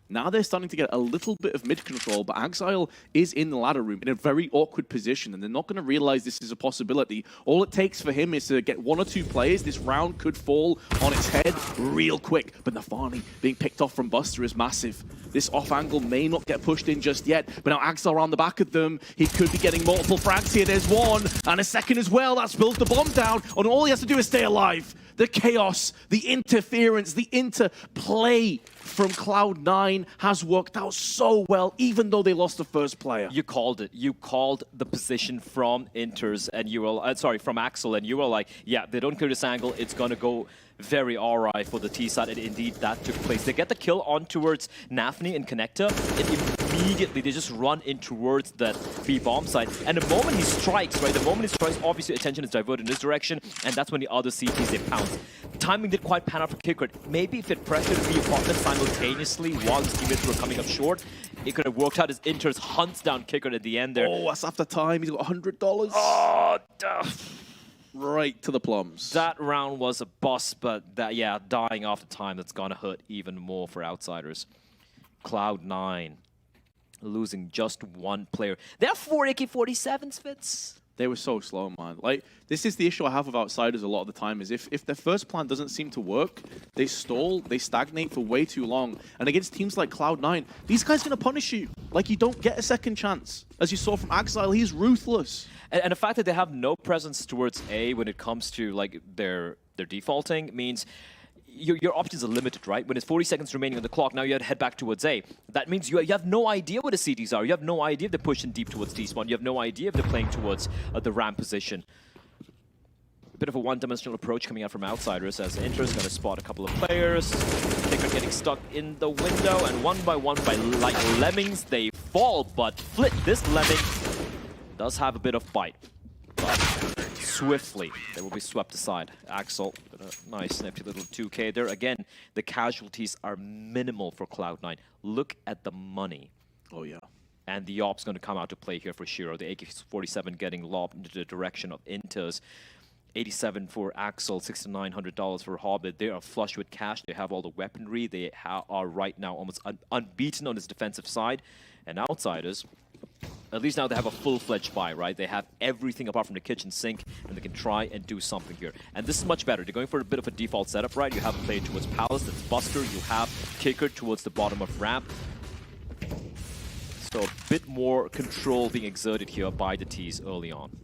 Now they're starting to get a little bit of mid-control, but Axile is in the ladder room in a very awkward position, and they're not going to realize this is a possibility. All it takes for him is to get 1 or 2 players. This round could fall on its head real quick, but Nafani being picked off from Buster is massive. This off angle may not get pushed in just yet, but now Axile around the back of them. He could be getting multiple frags here. There's 1, and a second as well. That spills the bomb down, and all he has to do is stay alive. the chaos, the interference, the interplay from Cloud9 has worked out so well, even though they lost the first player. You called it. You called the position from Inters, and you were from Axel, and you were like, yeah, they don't clear this angle. It's gonna go very alright for the T side, and indeed that took place. They get the kill on towards Nafni and Connector, and immediately they just run in towards that B bomb site. And the moment he strikes, right, obviously attention is diverted in this direction, and that's when the other CTs, they pounce. Timing did quite pan out for Kickert. Maybe if it pressured the apartment simultaneously while his teammates were coming up short, it could have worked out as Inters hunts down Kickert at the end there. Oh, that's after time. He's got $100. Oh, right to the plums. That round was a bust, but that, yeah, dying after time, that's gonna hurt even more for Outsiders. Cloud9 losing just one player. They have 4 AK-47s, Fitz. They were so slow, man. Like, this is the issue I have with Outsiders a lot of the time, is if their first plan doesn't seem to work, they stall, they stagnate for way too long. And against teams like Cloud9, these guys are going to punish you. Like, you don't get a second chance. As you saw from Axile, he's ruthless. And the fact that they have no presence towards A when it comes to, like, their defaulting means your options are limited, right? When it's 40 seconds remaining on the clock, now you have to head back towards A. That means you have no idea what the CTs are. You have no idea if they're pushing deep towards D-spawn. You have no idea if they're playing towards the ramp position. A bit of a one-dimensional approach coming out from Outsiders as Inter's going to spot a couple of players. Kicker getting stuck in the window, and one by like lemmings, they fall. But Flit, this lemming, does have a bit of bite. But swiftly, they will be swept aside. Axel, a nice nifty little 2K there. Again, the casualties are minimal for Cloud9. Look at the money. Oh, yeah. And the op's going to come out to play here for Shiro. The AK-47 getting lobbed into the direction of Inters. 87 for Axel, $6,900 for Hobbit. They are flush with cash. They have all the weaponry. They are right now almost unbeaten on this defensive side. And Outsiders, at least now they have a full-fledged buy, right? They have everything apart from the kitchen sink, and they can try and do something here. And this is much better. They're going for a bit of a default setup, right? You have a player towards Palace, that's Buster. You have Kicker towards the bottom of ramp. So a bit more control being exerted here by the T's early on.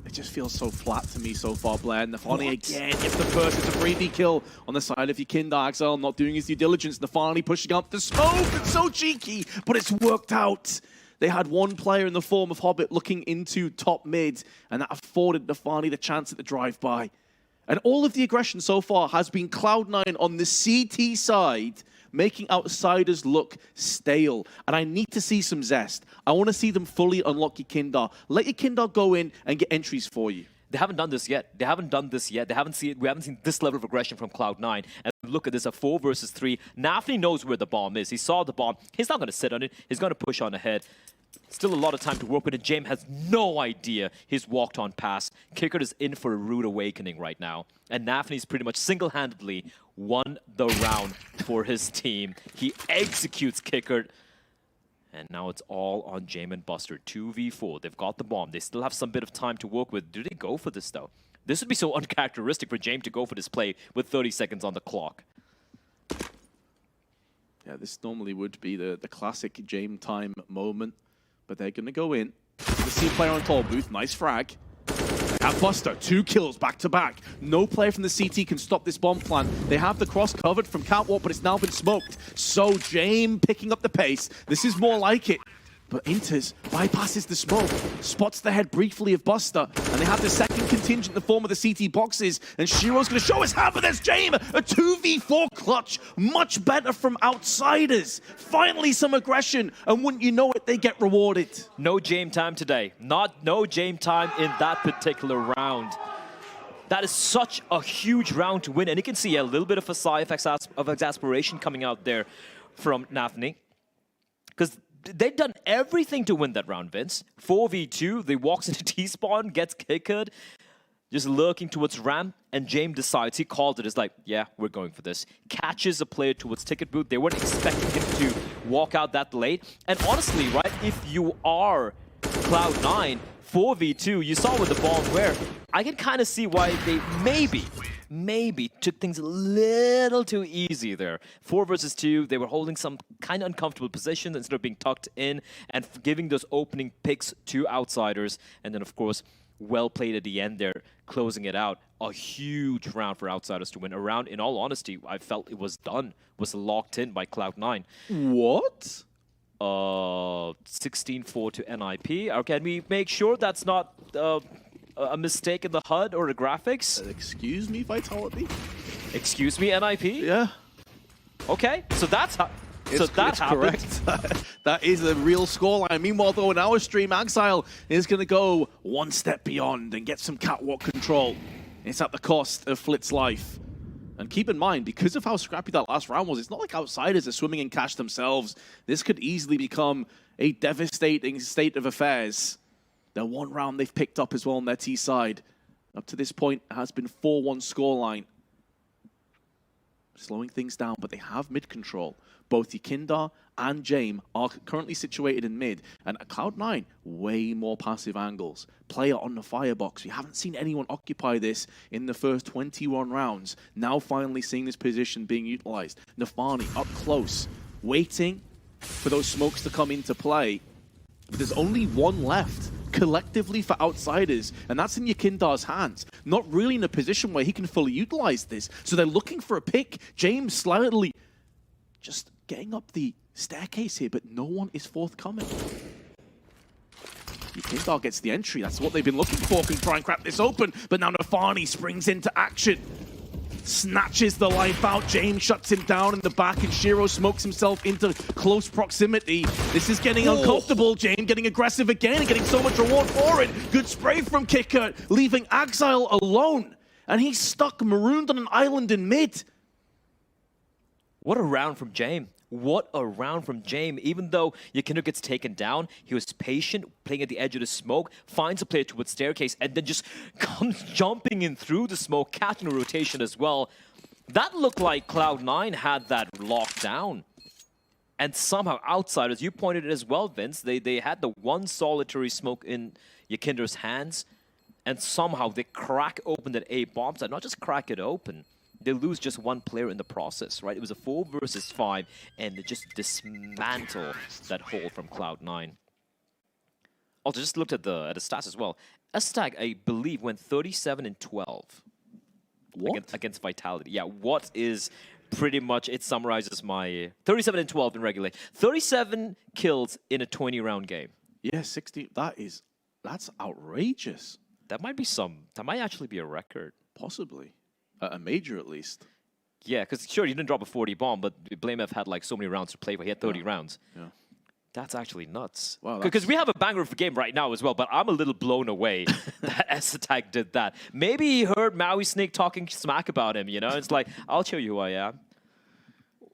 It just feels so flat to me so far, Blair. Nafani again gets the first. It's a 3D kill on the side of Yakinda. Axel not doing his due diligence. Nafani pushing up the smoke. It's so cheeky, but it's worked out. They had one player in the form of Hobbit looking into top mid, and that afforded Nafani the chance at the drive-by. And all of the aggression so far has been Cloud9 on the CT side, making Outsiders look stale. And I need to see some zest. I want to see them fully unlock Yakinda. Let Yakinda go in and get entries for you. They haven't done this yet. We haven't seen this level of aggression from Cloud9. And look at this, a 4 versus 3. Nafni knows where the bomb is. He saw the bomb. He's not going to sit on it. He's going to push on ahead. Still a lot of time to work with it. James has no idea he's walked on past. Kickert is in for a rude awakening right now. And Nafni's pretty much single-handedly won the round for his team. He executes Kickert. And now it's all on James and Buster. 2v4. They've got the bomb. They still have some bit of time to work with. Do they go for this, though? This would be so uncharacteristic for James to go for this play with 30 seconds on the clock. Yeah, this normally would be the classic James time moment. But they're going to go in. The C player on tall booth. Nice frag. At Buster, 2 kills back to back. No player from the CT can stop this bomb plan. They have the cross covered from Catwalk, but it's now been smoked. So James picking up the pace. This is more like it. But Inters bypasses the smoke, spots the head briefly of Buster, and they have the second contingent in the form of the CT boxes, and Shiro's going to show his hand for this, James! A 2v4 clutch, much better from Outsiders. Finally some aggression, and wouldn't you know it, they get rewarded. No James time today. No James time in that particular round. That is such a huge round to win, and you can see a little bit of a sigh of exasperation coming out there from Nafni. Because they've done everything to win that round, Vince. 4v2, they walks into T-spawn, gets kicked, just lurking towards ramp, and James decides, he called it, it's like, yeah, we're going for this. Catches a player towards ticket booth. They weren't expecting him to walk out that late. And honestly, right, if you are Cloud9, 4v2, you saw with the ball where, I can kind of see why they maybe took things a little too easy there. 4 versus 2, they were holding some kind of uncomfortable positions instead of being tucked in and giving those opening picks to Outsiders. And then, of course, well played at the end there, closing it out. a huge round for Outsiders to win. A round, in all honesty, I felt it was done, was locked in by Cloud9. What? 16-4 to NIP. Or can we make sure that's not a mistake in the HUD or the graphics? Excuse me, Vitality? Excuse me, NIP? Yeah. Okay, so that's how... So that's correct. That is a real scoreline. Meanwhile, though, in our stream, Exile is going to go one step beyond and get some catwalk control. It's at the cost of Flit's life. And keep in mind, because of how scrappy that last round was, it's not like Outsiders are swimming in cash themselves. This could easily become a devastating state of affairs. The one round they've picked up as well on their T side. Up to this point, it has been 4-1 scoreline. Slowing things down, but they have mid control. Both Yekindar and Jame are currently situated in mid, and at Cloud9, way more passive angles. Player on the firebox. We haven't seen anyone occupy this in the first 21 rounds. Now finally seeing this position being utilized. Nafani up close, waiting for those smokes to come into play. But there's only one left collectively for Outsiders, and that's in Yekindar's hands. Not really in a position where he can fully utilize this. So they're looking for a pick. James slightly just getting up the staircase here, but no one is forthcoming. Yekindar gets the entry. That's what they've been looking for. Can try and crack this open, but now Nafani springs into action. Snatches the life out. James shuts him down in the back, and Shiro smokes himself into close proximity. This is getting uncomfortable. James getting aggressive again and getting so much reward for it. Good spray from Kicker, leaving Exile alone. And he's stuck marooned on an island in mid. What a round from Jame. What a round from Jame. Even though Yekindar gets taken down, he was patient, playing at the edge of the smoke, finds a player towards staircase, and then just comes jumping in through the smoke, catching a rotation as well. That looked like Cloud9 had that locked down. And somehow Outsiders, you pointed it as well, Vince, they had the one solitary smoke in Yekindar's hands, and somehow they crack open that A bomb site. Not just crack it open, they lose just one player in the process, right? It was a 4 versus 5, and they just dismantle that hold from Cloud9. Also, just looked at the stats as well. S-Tag, I believe, went 37-12. What? Against Vitality. Yeah, what is pretty much, it summarizes my 37-12 in regular. 37 kills in a 20-round game. Yeah, 60. That's outrageous. That might actually be a record. Possibly. A major, at least. Yeah, because sure, you didn't drop a 40 bomb, but BlameF had like so many rounds to play for. He had 30 rounds. Yeah. That's actually nuts. Wow, because we have a banger of a game right now as well, but I'm a little blown away that S-Attack did that. Maybe he heard Maui Snake talking smack about him, you know? It's like, I'll show you who I am.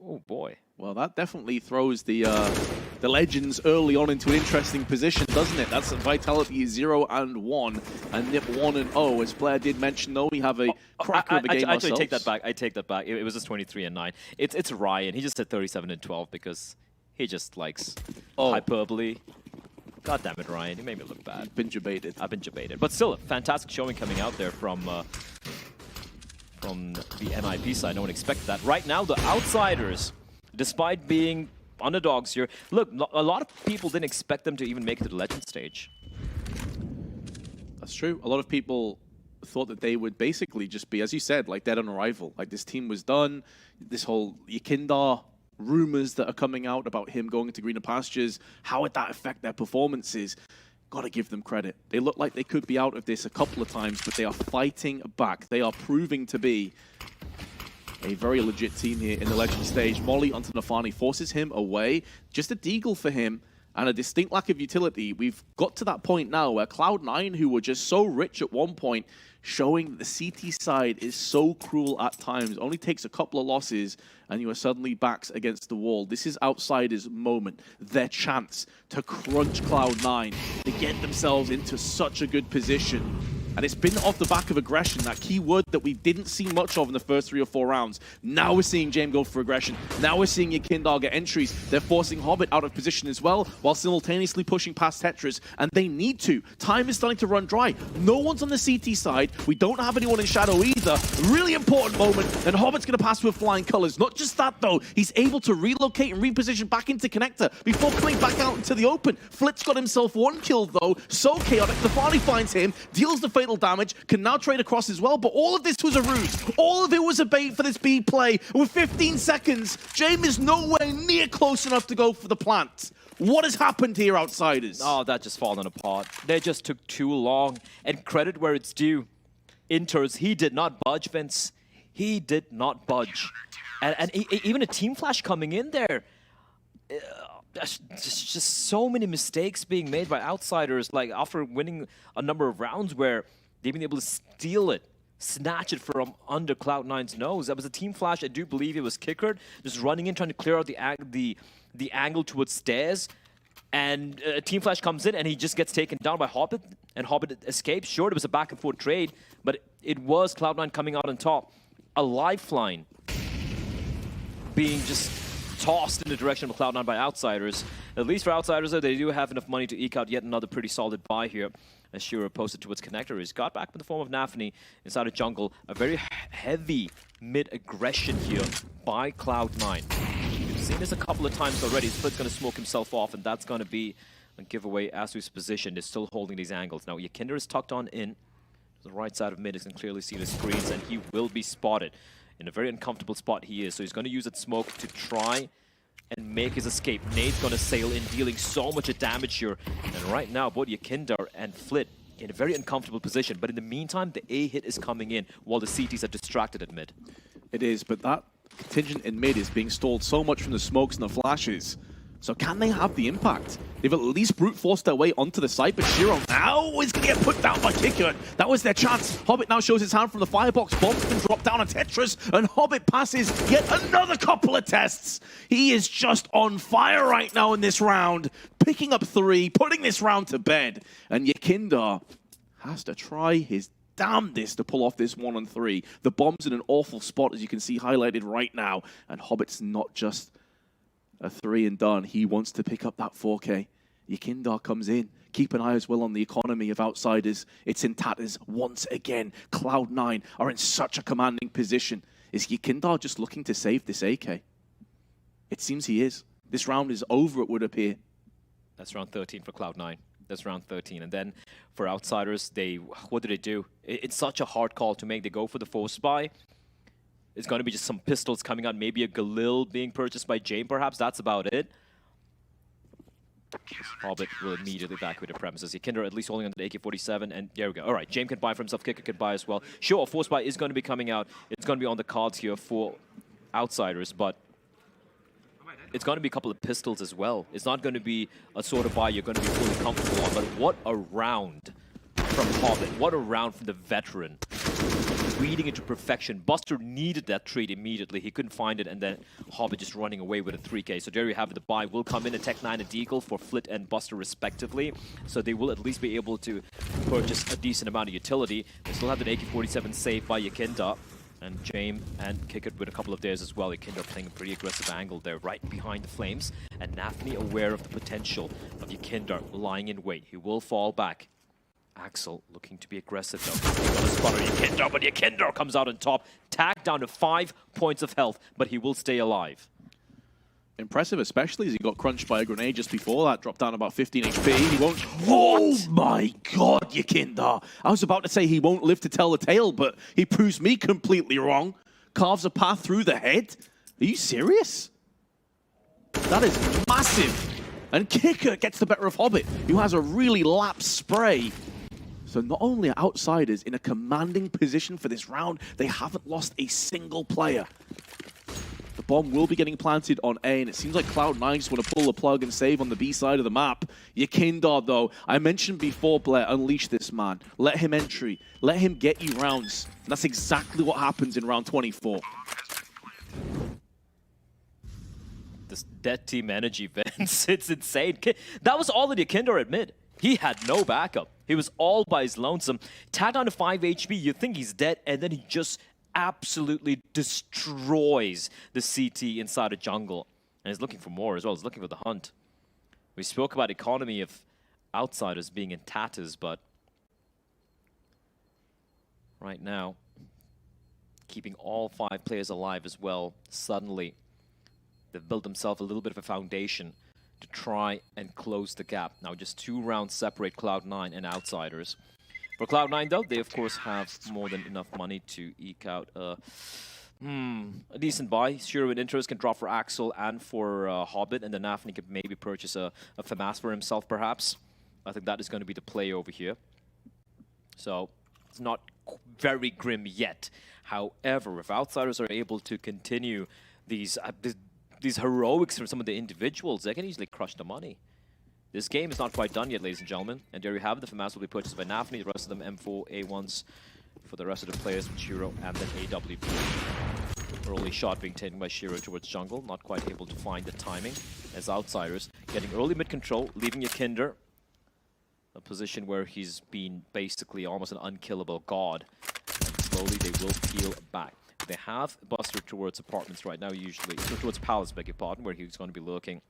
Oh, boy. Well, that definitely throws the Legends early on into an interesting position, doesn't it? That's Vitality 0-1, and Nip 1-0. As Blair did mention, though, we have a cracker of a game ourselves. I take that back. I take that back. It was just 23-9. It's Ryan. He just said 37-12 because he just likes hyperbole. God damn it, Ryan. You made me look bad. You've been debated. I've been debated. But still, a fantastic showing coming out there from the NIP side. No one expected that. Right now, the Outsiders, despite being underdogs here, look, a lot of people didn't expect them to even make it to the Legend stage. That's true. A lot of people thought that they would basically just be, as you said, like dead on arrival. Like this team was done. This whole Yekindar rumors that are coming out about him going into greener pastures, how would that affect their performances? Got to give them credit. They look like they could be out of this a couple of times, but they are fighting back. They are proving to be a very legit team here in the Legend stage. Molly onto Nafani forces him away. Just a deagle for him and a distinct lack of utility. We've got to that point now where Cloud9, who were just so rich at one point, showing that the CT side is so cruel at times. Only takes a couple of losses and you are suddenly backs against the wall. This is Outsiders' moment, their chance to crunch Cloud9, to get themselves into such a good position. And it's been off the back of aggression, that key word that we didn't see much of in the first 3 or 4 rounds. Now we're seeing Jame go for aggression. Now we're seeing Yekindar get entries. They're forcing Hobbit out of position as well, while simultaneously pushing past Tetris. And they need to. Time is starting to run dry. No one's on the CT side. We don't have anyone in Shadow either. Really important moment. And Hobbit's going to pass with flying colors. Not just that, though. He's able to relocate and reposition back into Connector before coming back out into the open. Flit's got himself 1 kill, though. So chaotic. Nafani finds him, deals the fatal little damage, can now trade across as well, but all of this was a ruse. All of it was a bait for this B play. With 15 seconds, James is nowhere near close enough to go for the plant. What has happened here, Outsiders? Oh, that just fallen apart. They just took too long. And credit where it's due. Inters, he did not budge, Vince. He did not budge. And even a team flash coming in there. Just so many mistakes being made by Outsiders, like after winning a number of rounds where they've been able to steal it, snatch it from under Cloud9's nose. That was a team flash. I do believe it was Kickard, just running in, trying to clear out the angle towards stairs. And a team flash comes in and he just gets taken down by Hobbit, and Hobbit escapes. Sure, it was a back and forth trade, but it was Cloud9 coming out on top. A lifeline being just tossed in the direction of Cloud9 by Outsiders. At least for Outsiders, though, they do have enough money to eke out yet another pretty solid buy here. As Shiro posted towards Connector, he's got back in the form of Nafany inside of jungle. A very heavy mid-aggression here by Cloud9. We've seen this a couple of times already. Split's going to smoke himself off, and that's going to be a giveaway as to his position. They're still holding these angles. Now, Yakinder is tucked on in. The right side of mid, you can clearly see the screens, and he will be spotted. In a very uncomfortable spot he is, so he's going to use that smoke to try and make his escape. Nade's going to sail in, dealing so much damage here. And right now, both Yakinder and Flit in a very uncomfortable position. But in the meantime, the A hit is coming in while the CTs are distracted at mid. It is, but that contingent in mid is being stalled so much from the smokes and the flashes. So can they have the impact? They've at least brute forced their way onto the site, but Shiro now is going to get put down by Kickard. That was their chance. Hobbit now shows his hand from the firebox. Bomb's been dropped down on Tetris, and Hobbit passes yet another couple of tests. He is just on fire right now in this round, picking up 3, putting this round to bed. And Yakinder has to try his damnedest to pull off this 1-on-3. The bomb's in an awful spot, as you can see highlighted right now, and Hobbit's not just a 3 and done. He wants to pick up that 4K. Yakinder comes in. Keep an eye as well on the economy of Outsiders. It's in tatters once again. Cloud9 are in such a commanding position. Is Yakinder just looking to save this AK? It seems he is. This round is over, it would appear. That's round 13 for Cloud9. That's round 13. And then for Outsiders, what do they do? It's such a hard call to make. They go for the force buy. It's going to be just some pistols coming out, maybe a Galil being purchased by Jane, perhaps. That's about it. Hobbit will immediately evacuate the premises. Yakinder at least holding on to the AK-47, and there we go. All right, Jane can buy for himself, Kicker can buy as well. Sure, a force buy is going to be coming out. It's going to be on the cards here for Outsiders, but it's going to be a couple of pistols as well. It's not going to be a sort of buy you're going to be fully comfortable on, but what a round from Hobbit. What a round from the veteran. Reading it to perfection. Buster needed that trade immediately. He couldn't find it, and then Hobbit just running away with a 3K. So there you have it. The buy will come in, a Tech9 and Deagle for Flit and Buster respectively. So they will at least be able to purchase a decent amount of utility. They still have an AK-47 saved by Yakinder. And James and Kickard with a couple of days as well. Yakinder playing a pretty aggressive angle there, right behind the flames. And Nafany aware of the potential of Yakinder lying in wait. He will fall back. Axel looking to be aggressive though. He's got a spot on Yakinder, but Yakinder comes out on top. Tagged down to 5 points of health, but he will stay alive. Impressive, especially as he got crunched by a grenade just before that. Dropped down about 15 HP. He won't... Oh my god, Yakinder! I was about to say he won't live to tell the tale, but he proves me completely wrong. Carves a path through the head. Are you serious? That is massive. And Kicker gets the better of Hobbit, who has a really lapsed spray. So not only are Outsiders in a commanding position for this round, they haven't lost a single player. The bomb will be getting planted on A, and it seems like Cloud9 just want to pull the plug and save on the B side of the map. Yakinder, though, I mentioned before, Blair, unleash this man. Let him entry. Let him get you rounds. And that's exactly what happens in round 24. This dead team energy, Vince, it's insane. That was all that Yakinder admit. He had no backup. He was all by his lonesome. Tagged down to 5 HP, you think he's dead, and then he just absolutely destroys the CT inside a jungle. And he's looking for more as well. He's looking for the hunt. We spoke about economy of Outsiders being in tatters, but right now, keeping all 5 players alive as well, suddenly, they've built themselves a little bit of a foundation to try and close the gap. Now just 2 rounds separate Cloud9 and Outsiders. For Cloud9, though, they of course have more than enough money to eke out a decent buy. Shiro and Interest can drop for Axel and for Hobbit, and then Nafni could maybe purchase a FAMAS for himself, perhaps. I think that is going to be the play over here. So it's not very grim yet. However, if Outsiders are able to continue these heroics from some of the individuals, they can easily crush the money. This game is not quite done yet, ladies and gentlemen. And there you have it. The FAMAS will be purchased by Nafni. The rest of them M4A1s for the rest of the players with Shiro and then AWP. Early shot being taken by Shiro towards jungle. Not quite able to find the timing as Outsiders. Getting early mid control, leaving Yakinder. A position where he's been basically almost an unkillable god. And slowly they will peel back. They have Buster towards apartments right now, usually. Towards Palace, beg your pardon, where he's going to be looking.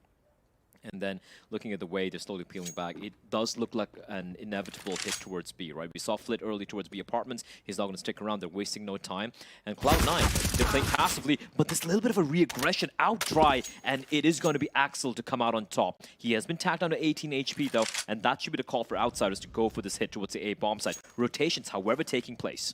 And then looking at the way they're slowly peeling back, it does look like an inevitable hit towards B, right? We saw Flit early towards B apartments. He's not going to stick around. They're wasting no time. And Cloud9, they're playing passively, but there's a little bit of a re-aggression out dry, and it is going to be Axel to come out on top. He has been tagged down to 18 HP, though, and that should be the call for Outsiders to go for this hit towards the A bomb site. Rotations, however, taking place.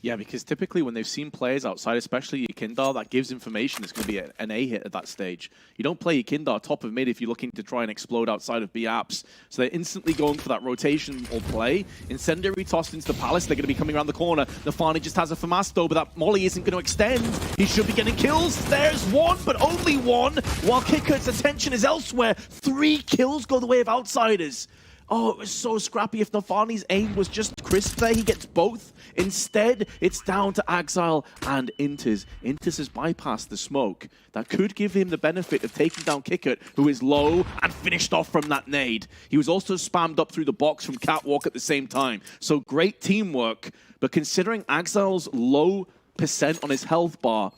Yeah, because typically when they've seen players outside, especially Yakindar, that gives information it's going to be an A hit at that stage. You don't play Yakindar top of mid if you're looking to try and explode outside of B apps. So they're instantly going for that rotation or play. Incendiary tossed into the Palace. They're going to be coming around the corner. Nafani just has a FAMAS though, but that Molly isn't going to extend. He should be getting kills. There's one, but only one, while Kickert's attention is elsewhere. 3 kills go the way of Outsiders. Oh, it was so scrappy. If Nafani's aim was just crisp there, he gets both. Instead, it's down to Axile and Inters. Inters has bypassed the smoke. That could give him the benefit of taking down Kickert, who is low and finished off from that nade. He was also spammed up through the box from Catwalk at the same time. So great teamwork, but considering Axile's low percent on his health bar,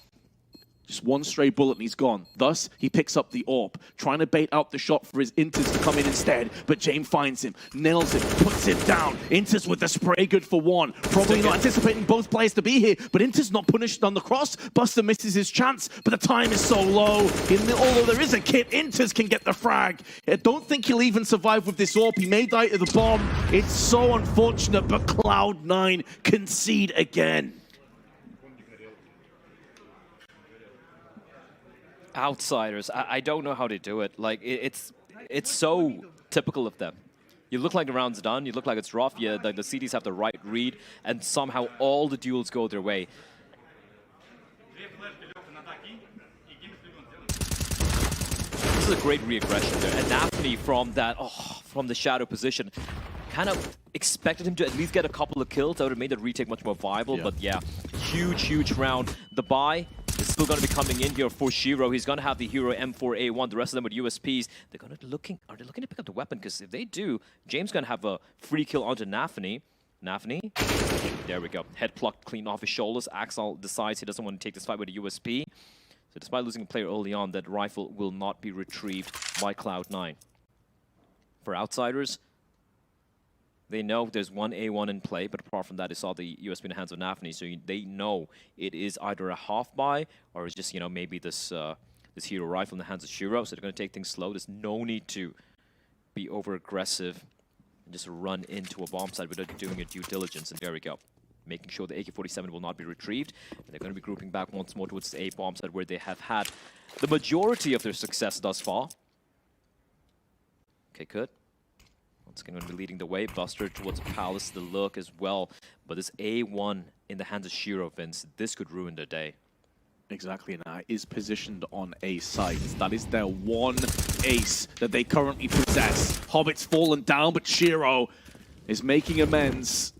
just one stray bullet and he's gone. Thus, he picks up the AWP, trying to bait out the shot for his Inters to come in instead. But James finds him, nails him, puts him down. Inters with the spray, good for one. Probably not anticipating both players to be here, but Inters not punished on the cross. Buster misses his chance, but the time is so low. Although there is a kit, Inters can get the frag. I don't think he'll even survive with this AWP. He may die to the bomb. It's so unfortunate, but Cloud9 concede again. Outsiders, I don't know how they do it. Like, it's so typical of them. You look like the round's done, you look like it's rough, yeah, the CDs have the right read, and somehow all the duels go their way. This is a great re-aggression there, and Nafni from that, from the shadow position, kind of expected him to at least get a couple of kills. That would have made the retake much more viable, but yeah, huge round. The buy is still going to be coming in here for Shiro. He's going to have the hero M4A1, the rest of them with USPs. Are they looking to pick up the weapon? Because if they do, James going to have a free kill onto Nafni. Nafni, there we go. Head plucked clean off his shoulders. Axel decides he doesn't want to take this fight with a USP. So despite losing a player early on, that rifle will not be retrieved by Cloud9. For Outsiders, they know there's one A1 in play, but apart from that, they saw the USP in the hands of Nafni, so they know it is either a half buy or it's just, you know, maybe this this hero rifle in the hands of Shiro. So they're going to take things slow. There's no need to be over aggressive and just run into a bomb site without doing your due diligence. And there we go, making sure the AK-47 will not be retrieved. And they're going to be grouping back once more towards the A bomb site where they have had the majority of their success thus far. Okay, good. Once again, going to be leading the way. Buster towards Palace, the look as well. But this A1 in the hands of Shiro, Vince, this could ruin their day. Exactly, and that is positioned on A site. That is their one ace that they currently possess. Hobbit's fallen down, but Shiro is making amends.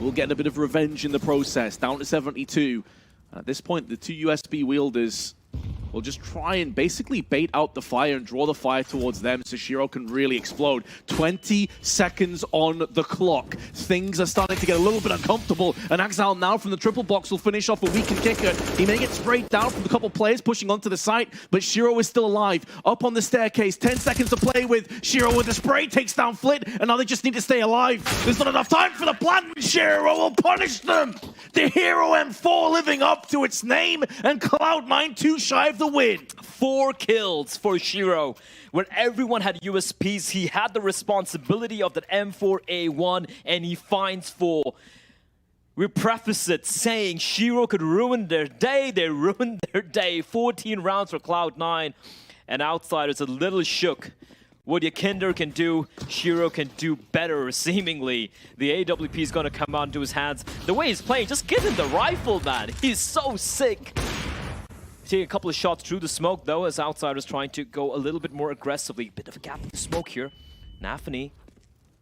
We'll get a bit of revenge in the process. Down to 72. And at this point, the 2 USB wielders will just try and basically bait out the fire and draw the fire towards them so Shiro can really explode. 20 seconds on the clock. Things are starting to get a little bit uncomfortable, and Axel now from the triple box will finish off a weakened Kicker. He may get sprayed down from a couple players pushing onto the site, but Shiro is still alive. Up on the staircase, 10 seconds to play with. Shiro with the spray takes down Flit, and now they just need to stay alive. There's not enough time for the plan. Shiro will punish them. The Hero M4 living up to its name, and Cloud9 too shy of the win. 4 kills for Shiro. When everyone had USPs, he had the responsibility of that M4A1, and he finds 4. We preface it saying Shiro could ruin their day. They ruined their day. 14 rounds for Cloud9, and Outsiders a little shook. What Yakinder can do, Shiro can do better, seemingly. The AWP is going to come onto his hands. The way he's playing, just give him the rifle, man. He's so sick. Taking a couple of shots through the smoke, though, as Outsiders trying to go a little bit more aggressively. Bit of a gap in the smoke here. Nafany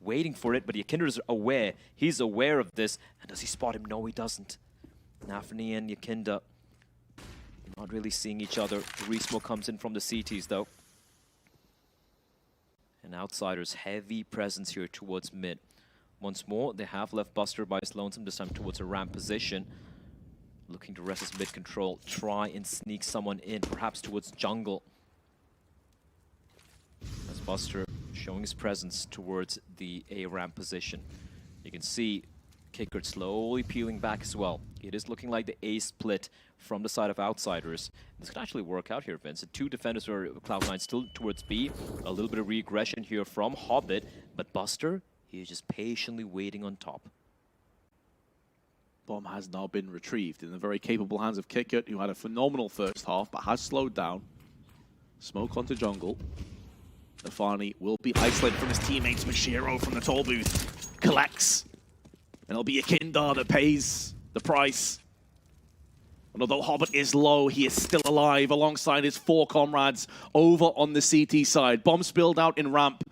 waiting for it, but Yakinder is aware. He's aware of this. And does he spot him? No, he doesn't. Nafany and Yakinder not really seeing each other. The re-smoke comes in from the CTs, though. And Outsiders, heavy presence here towards mid. Once more, they have left Buster by his lonesome, this time towards a ramp position. Looking to rest his mid control, try and sneak someone in, perhaps towards jungle. As Buster showing his presence towards the A ramp position. You can see Kickert slowly peeling back as well. It is looking like the A split from the side of Outsiders. This could actually work out here, Vince. The 2 defenders are Cloud9 still towards B. A little bit of regression here from Hobbit, but Buster, he is just patiently waiting on top. Bomb has now been retrieved in the very capable hands of Kickert, who had a phenomenal first half, but has slowed down. Smoke onto jungle. Nafany will be isolated from his teammates. Mashiro from the toll booth collects. And it'll be Yakinder that pays the price. And although Hobbit is low, he is still alive alongside his 4 comrades over on the CT side. Bomb spilled out in ramp.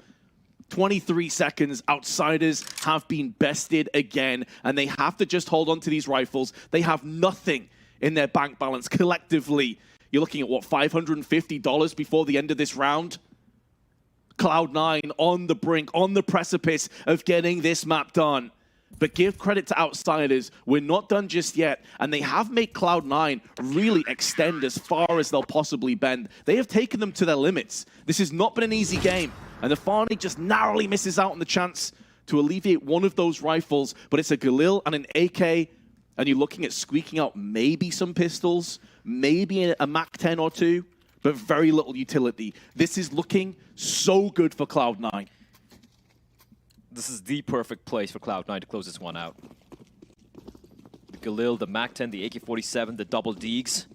23 seconds. Outsiders have been bested again, and they have to just hold on to these rifles. They have nothing in their bank balance collectively. You're looking at, what, $550 before the end of this round? Cloud9 on the brink, on the precipice of getting this map done. But give credit to Outsiders, we're not done just yet, and they have made Cloud9 really extend as far as they'll possibly bend. They have taken them to their limits. This has not been an easy game, and Nafany just narrowly misses out on the chance to alleviate one of those rifles, but it's a Galil and an AK, and you're looking at squeaking out maybe some pistols, maybe a MAC-10 or 2, but very little utility. This is looking so good for Cloud9. This is the perfect place for Cloud9 to close this one out. The Galil, the MAC-10, the AK-47, the double Deegs.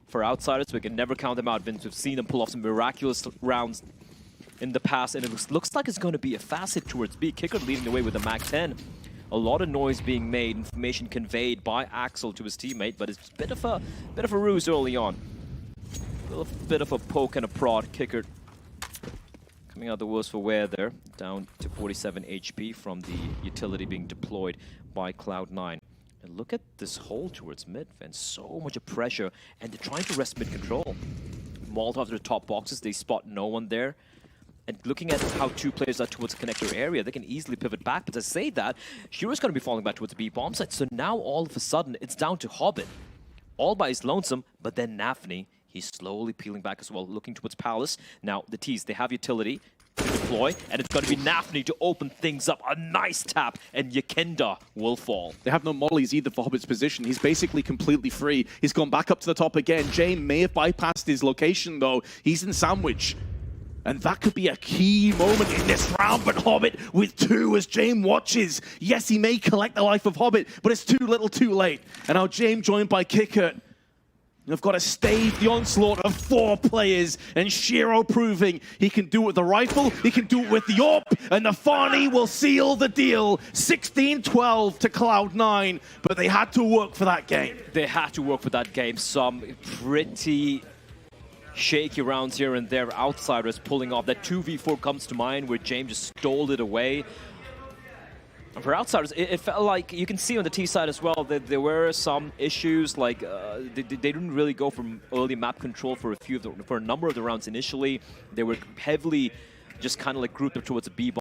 For Outsiders, we can never count them out, Vince. We've seen them pull off some miraculous rounds in the past, and it looks like it's going to be a fast hit towards B. Kickert leading the way with the MAC-10. A lot of noise being made, information conveyed by Axel to his teammate, but it's a bit of a ruse early on. A little bit of a poke and a prod. Kickert coming out the worse for wear there, down to 47 HP from the utility being deployed by Cloud9. And look at this hole towards mid, and so much of pressure, and they're trying to rest mid control. Molotov to the top boxes, they spot no one there. And looking at how 2 players are towards the connector area, they can easily pivot back. But to say that, Shiro's going to be falling back towards the B bomb site. So now all of a sudden, it's down to Hobbit. All by his lonesome, but then Nafany, he's slowly peeling back as well, looking towards Palace. Now, the T's, they have utility to deploy, and it's going to be Nafany to open things up. A nice tap, and Yakinder will fall. They have no mollies either for Hobbit's position. He's basically completely free. He's gone back up to the top again. James may have bypassed his location, though. He's in sandwich. And that could be a key moment in this round, but Hobbit with 2 as James watches. Yes, he may collect the life of Hobbit, but it's too little too late. And now James joined by Kickert. They've got to stave the onslaught of 4 players, and Shiro proving he can do it with the rifle, he can do it with the AWP, and Nafany will seal the deal. 16-12 to Cloud9, but they had to work for that game. They had to work for that game. Some pretty shaky rounds here and there. Outsiders pulling off. That 2v4 comes to mind where James just stole it away. And for Outsiders, it felt like, you can see on the T side as well, that there were some issues, like they didn't really go from early map control for a number of the rounds initially. They were heavily just kind of like grouped up towards the B bomb.